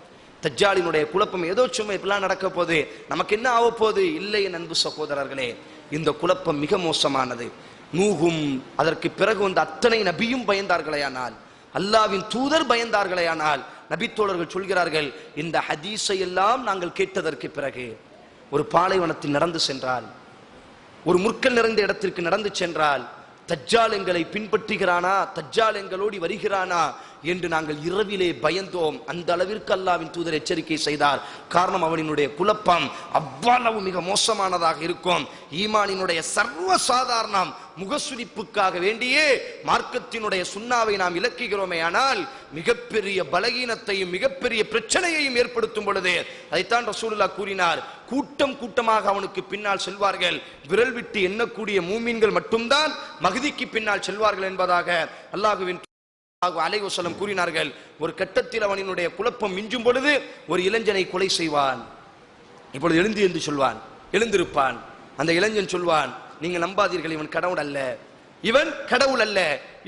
தஜ்ஜாலினுடைய குழப்பம் ஏதோ சும்மா இப்பெல்லாம் நடக்க போது, நமக்கு என்ன ஆக போகுது? இல்லை என் அன்பு சகோதரர்களே, இந்த குழப்பம் மிக மோசமானது. நூகும் அதற்கு பிறகு வந்த அத்தனை நபியும் பயந்தார்களேயானால், அல்லாவின் தூதர் பயந்தார்களேயானால், நபித்தோழர்கள் சொல்கிறார்கள், இந்த ஹதீஸை எல்லாம் நாங்கள் கேட்டதற்கு பிறகு ஒரு பாலைவனத்தில் நடந்து சென்றால், ஒரு முற்கள் நிறைந்த இடத்திற்கு நடந்து சென்றால், தஜ்ஜால் எங்களை பின்பற்றுகிறானா, தஜ்ஜால் எங்களோடு வருகிறானா என்று நாங்கள் இரவிலே பயந்தோம். அந்த அளவிற்கு அல்லாஹ்வின் தூதர் எச்சரிக்கை செய்தார். காரணம், அவனினுடைய குழப்பம் அவ்வளவு மிக மோசமானதாக இருக்கும். ஈமானினுடைய சர்வ சாதாரணம் முகசுளிப்புக்காக வேண்டியே மார்க்கத்தினுடைய சுன்னாவை நாம் இலக்குகிறோமே, ஆனால் மிகப்பெரிய பலகீனத்தையும் மிகப்பெரிய பிரச்சனையையும் ஏற்படுத்தும் பொழுது அதைத்தான் ரசூலுல்லாஹ் கூறினார், கூட்டம் கூட்டமாக அவனுக்கு பின்னால் செல்வார்கள், விரல் விட்டு எண்ணக்கூடிய மூமின்கள் மட்டும்தான் மஹ்திக்கு பின்னால் செல்வார்கள் என்பதாக அல்லாஹ்வின் அலைஹி வஸல்லம் கூறினார்கள். ஒரு கட்டத்தில் அவனினுடைய குழப்பம் மிஞ்சும் பொழுது ஒரு இளைஞனை கொலை செய்வான். இப்பொழுது எழுந்து என்று சொல்வான், எழுந்திருப்பான். அந்த இளைஞன் சொல்வான், நீங்கள் நம்பாதீர்கள், இவன் கடவுள் அல்ல, இவன் கடவுள் அல்ல,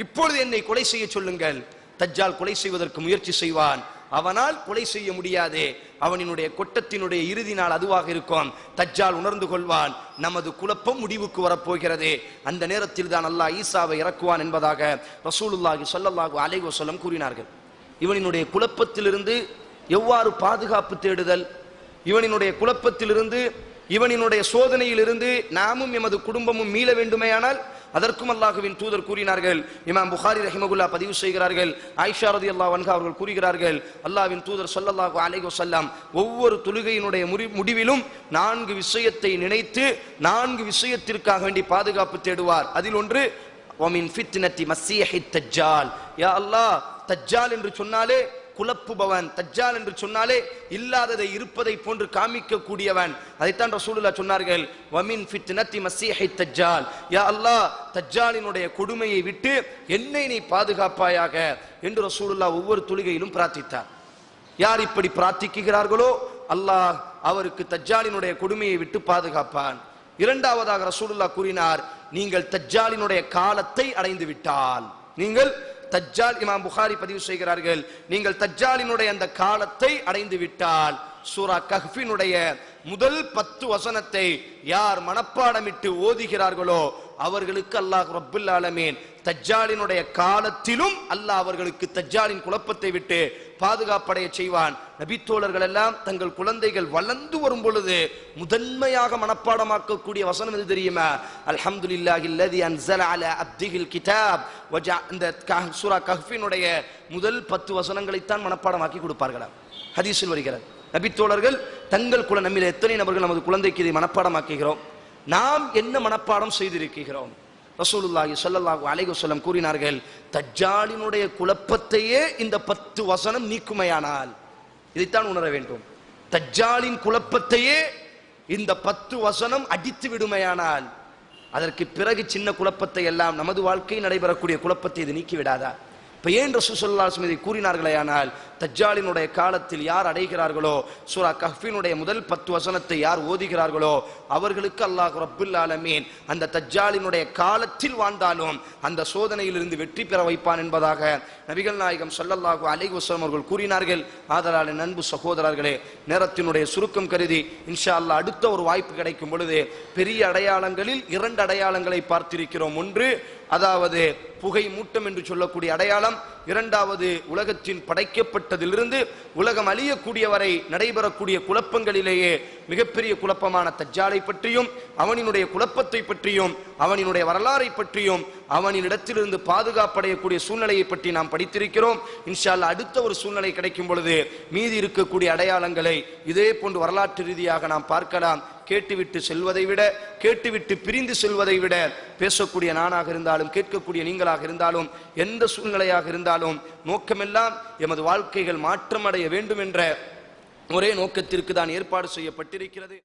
இப்பொழுது என்னை கொலை செய்ய சொல்லுங்கள். தஜ்ஜால் கொலை செய்வதற்கு முயற்சி செய்வான், அவனால் கொலை செய்ய முடியாது. அவனினுடைய கொட்டத்தினுடைய இறுதி நாள் அதுவாக இருக்கும். தஜ்ஜால் உணர்ந்து கொள்வான், நமது குழப்பம் முடிவுக்கு வரப்போகிறது. அந்த நேரத்தில் தான் அல்லாஹ் ஈசாவை இறக்குவான் என்பதாக ரசூலுல்லாஹி ஸல்லல்லாஹு அலைஹி வஸல்லம் கூறினார்கள். இவனினுடைய குழப்பத்திலிருந்து எவ்வாறு பாதுகாப்பு தேடுதல், இவனினுடைய குழப்பத்திலிருந்து இவனினுடைய சோதனையிலிருந்து நாமும் எமது குடும்பமும் மீள வேண்டுமேயானால் அதற்கும் அல்லாஹ்வின் தூதர் கூறினார்கள். இமாம் புகாரி ரஹிமகுல்லாஹ் பதிவு செய்கிறார்கள், ஆயிஷா ரலியல்லாஹு அன்ஹா அவர்கள் கூறுகிறார்கள், அல்லாஹ்வின் தூதர் ஸல்லல்லாஹு அலைஹி வஸல்லம் ஒவ்வொரு தொழுகையினுடைய முடிவிலும் 4 விஷயத்தை நினைத்து 4 விஷயத்திற்காக வேண்டி பாதுகாப்பு தேடுவார். அதில் ஒன்று வமின் ஃபித்னத்தி மஸீஹித் தஜ்ஜால். யா அல்லாஹ், தஜ்ஜால் என்று சொன்னாலே குழப்புபவன். தஜ்ஜால் என்று சொன்னாலே இல்லாததை இருப்பதை போன்று காமிக்க கூடியவன். அதைத்தான் ரசூலுல்லாஹ் சொன்னார்கள், வமின் ஃபித்னத்தி மஸீஹி தஜ்ஜால், யா அல்லாஹ் தஜ்ஜாலினுடைய கொடுமையை விட்டு என்னை நீ பாதுகாப்பாயாக என்று ரசூலுல்லாஹ் ஒவ்வொரு தொழுகையிலும் பிரார்த்தித்தார். யார் இப்படி பிரார்த்திக்கிறார்களோ அல்லாஹ் அவருக்கு தஜ்ஜாலினுடைய கொடுமையை விட்டு பாதுகாப்பான். இரண்டாவதாக ரசூலுல்லாஹ் கூறினார், நீங்கள் தஜ்ஜாலினுடைய காலத்தை அடைந்து விட்டால், நீங்கள் தஜ்ஜால், இமாம் புகாரி பதிவு செய்கிறார்கள், நீங்கள் தஜ்ஜாலினுடைய அந்த காலத்தை அடைந்து விட்டால் சூரா கஹ்ஃபினுடைய முதல் 10 வசனத்தை யார் மனப்பாடமிட்டு ஓதுகிறார்களோ அவர்களுக்கு அல்லாஹ் ரப்புல் ஆலமீன் தஜ்ஜாலினுடைய காலத்திலும் அல்லாஹ் அவர்களுக்கு தஜ்ஜாலின் குழப்பத்தை விட்டு பாதுகாப்படைய செய்வான். நபித்தோழர்கள் எல்லாம் தங்கள் குழந்தைகள் வளர்ந்து வரும் பொழுது முதன்மையாக மனப்பாடமாக்கக்கூடிய வசனம் எது தெரியுமா? அல்ஹம்துலில்லாஹில்லதி அன்ஸல அலா அப்திஹில் கிதாப். இந்த சூரா கஹ்ஃபினுடைய முதல் 10 வசனங்களைத்தான் மனப்பாடமாக்கி கொடுப்பார்களாம். ஹதீஸில் வருகிறது, நபித்தோழர்கள் தங்கள் நம்மில் எத்தனை நபர்கள் நமது குழந்தைக்கு இதை மனப்பாடமாக்குகிறோம்? நாம் என்ன மனப்பாடம் செய்திருக்கிறோம்? ரசூலுல்லாஹி ஸல்லல்லாஹு அலைஹி வஸல்லம் கூறினார்கள், தஜ்ஜாலினுடைய குழப்பத்தையே இந்த 10 வசனம் நீக்குமையானால், இதைத்தான் உணர வேண்டும், தஜ்ஜாலின் குழப்பத்தையே இந்த 10 வசனம் அடித்து விடுமையானால் அதற்கு பிறகு சின்ன குழப்பத்தை எல்லாம் நமது வாழ்க்கையில் நடைபெறக்கூடிய குழப்பத்தை இது நீக்கி விடாதா? இப்ப ஏன் ரசூல் ஸல்லல்லாஹு அலைஹி வஸல்லம் இதை கூறினார்களே ஆனால், தஜ்ஜாலினுடைய காலத்தில் யார் அடைகிறார்களோ, சூரா கஹ்ஃபினுடைய முதல் 10 வசனத்தை யார் ஓதுகிறார்களோ அவர்களுக்கு அல்லாஹ் ரப்புல் ஆலமீன் அந்த தஜ்ஜாலினுடைய காலத்தில் வாழ்ந்தாலும் அந்த சோதனையிலிருந்து வெற்றி பெற வைப்பான் என்பதாக நபிகள் நாயகம் ஸல்லல்லாஹு அலைஹி வஸல்லம் அவர்கள் கூறினார்கள். ஆதலால் அன்பு சகோதரர்களே, நேரத்தினுடைய சுருக்கம் கருதி இன்ஷா அல்லாஹ் அடுத்த ஒரு வாய்ப்பு கிடைக்கும் பொழுது பெரிய அடையாளங்களில் 2 அடையாளங்களை பார்த்திருக்கிறோம். ஒன்று, அதாவது புகை மூட்டம் என்று சொல்லக்கூடிய அடையாளம். இரண்டாவது, உலகத்தின் படைக்கப்பட்டதிலிருந்து உலகம் அழியக்கூடிய வரை நடைபெறக்கூடிய குழப்பங்களிலேயே மிகப்பெரிய குழப்பமான தஜ்ஜாலை பற்றியும் அவனினுடைய குழப்பத்தை பற்றியும் அவனினுடைய வரலாறை பற்றியும் அவனிடத்திலிருந்து பாதுகாப்படையக்கூடிய சூழ்நிலையை பற்றி நாம் படித்திருக்கிறோம். இன்ஷா அல்லாஹ் அடுத்த ஒரு சூழ்நிலை கிடைக்கும் பொழுது மீதி இருக்கக்கூடிய அடையாளங்களை இதே போன்று வரலாற்று ரீதியாக நாம் பார்க்கலாம். கேட்டுவிட்டு செல்வதை விட, கேட்டுவிட்டு பிரிந்து செல்வதை விட, பேசக்கூடிய நானாக இருந்தாலும் கேட்கக்கூடிய நீங்களாக இருந்தாலும் எந்த சூழ்நிலையாக இருந்தாலும் நோக்கமெல்லாம் எமது வாழ்க்கைகள் மாற்றமடைய வேண்டும் என்ற ஒரே நோக்கத்திற்கு தான் ஏற்பாடு செய்யப்பட்டிருக்கிறது.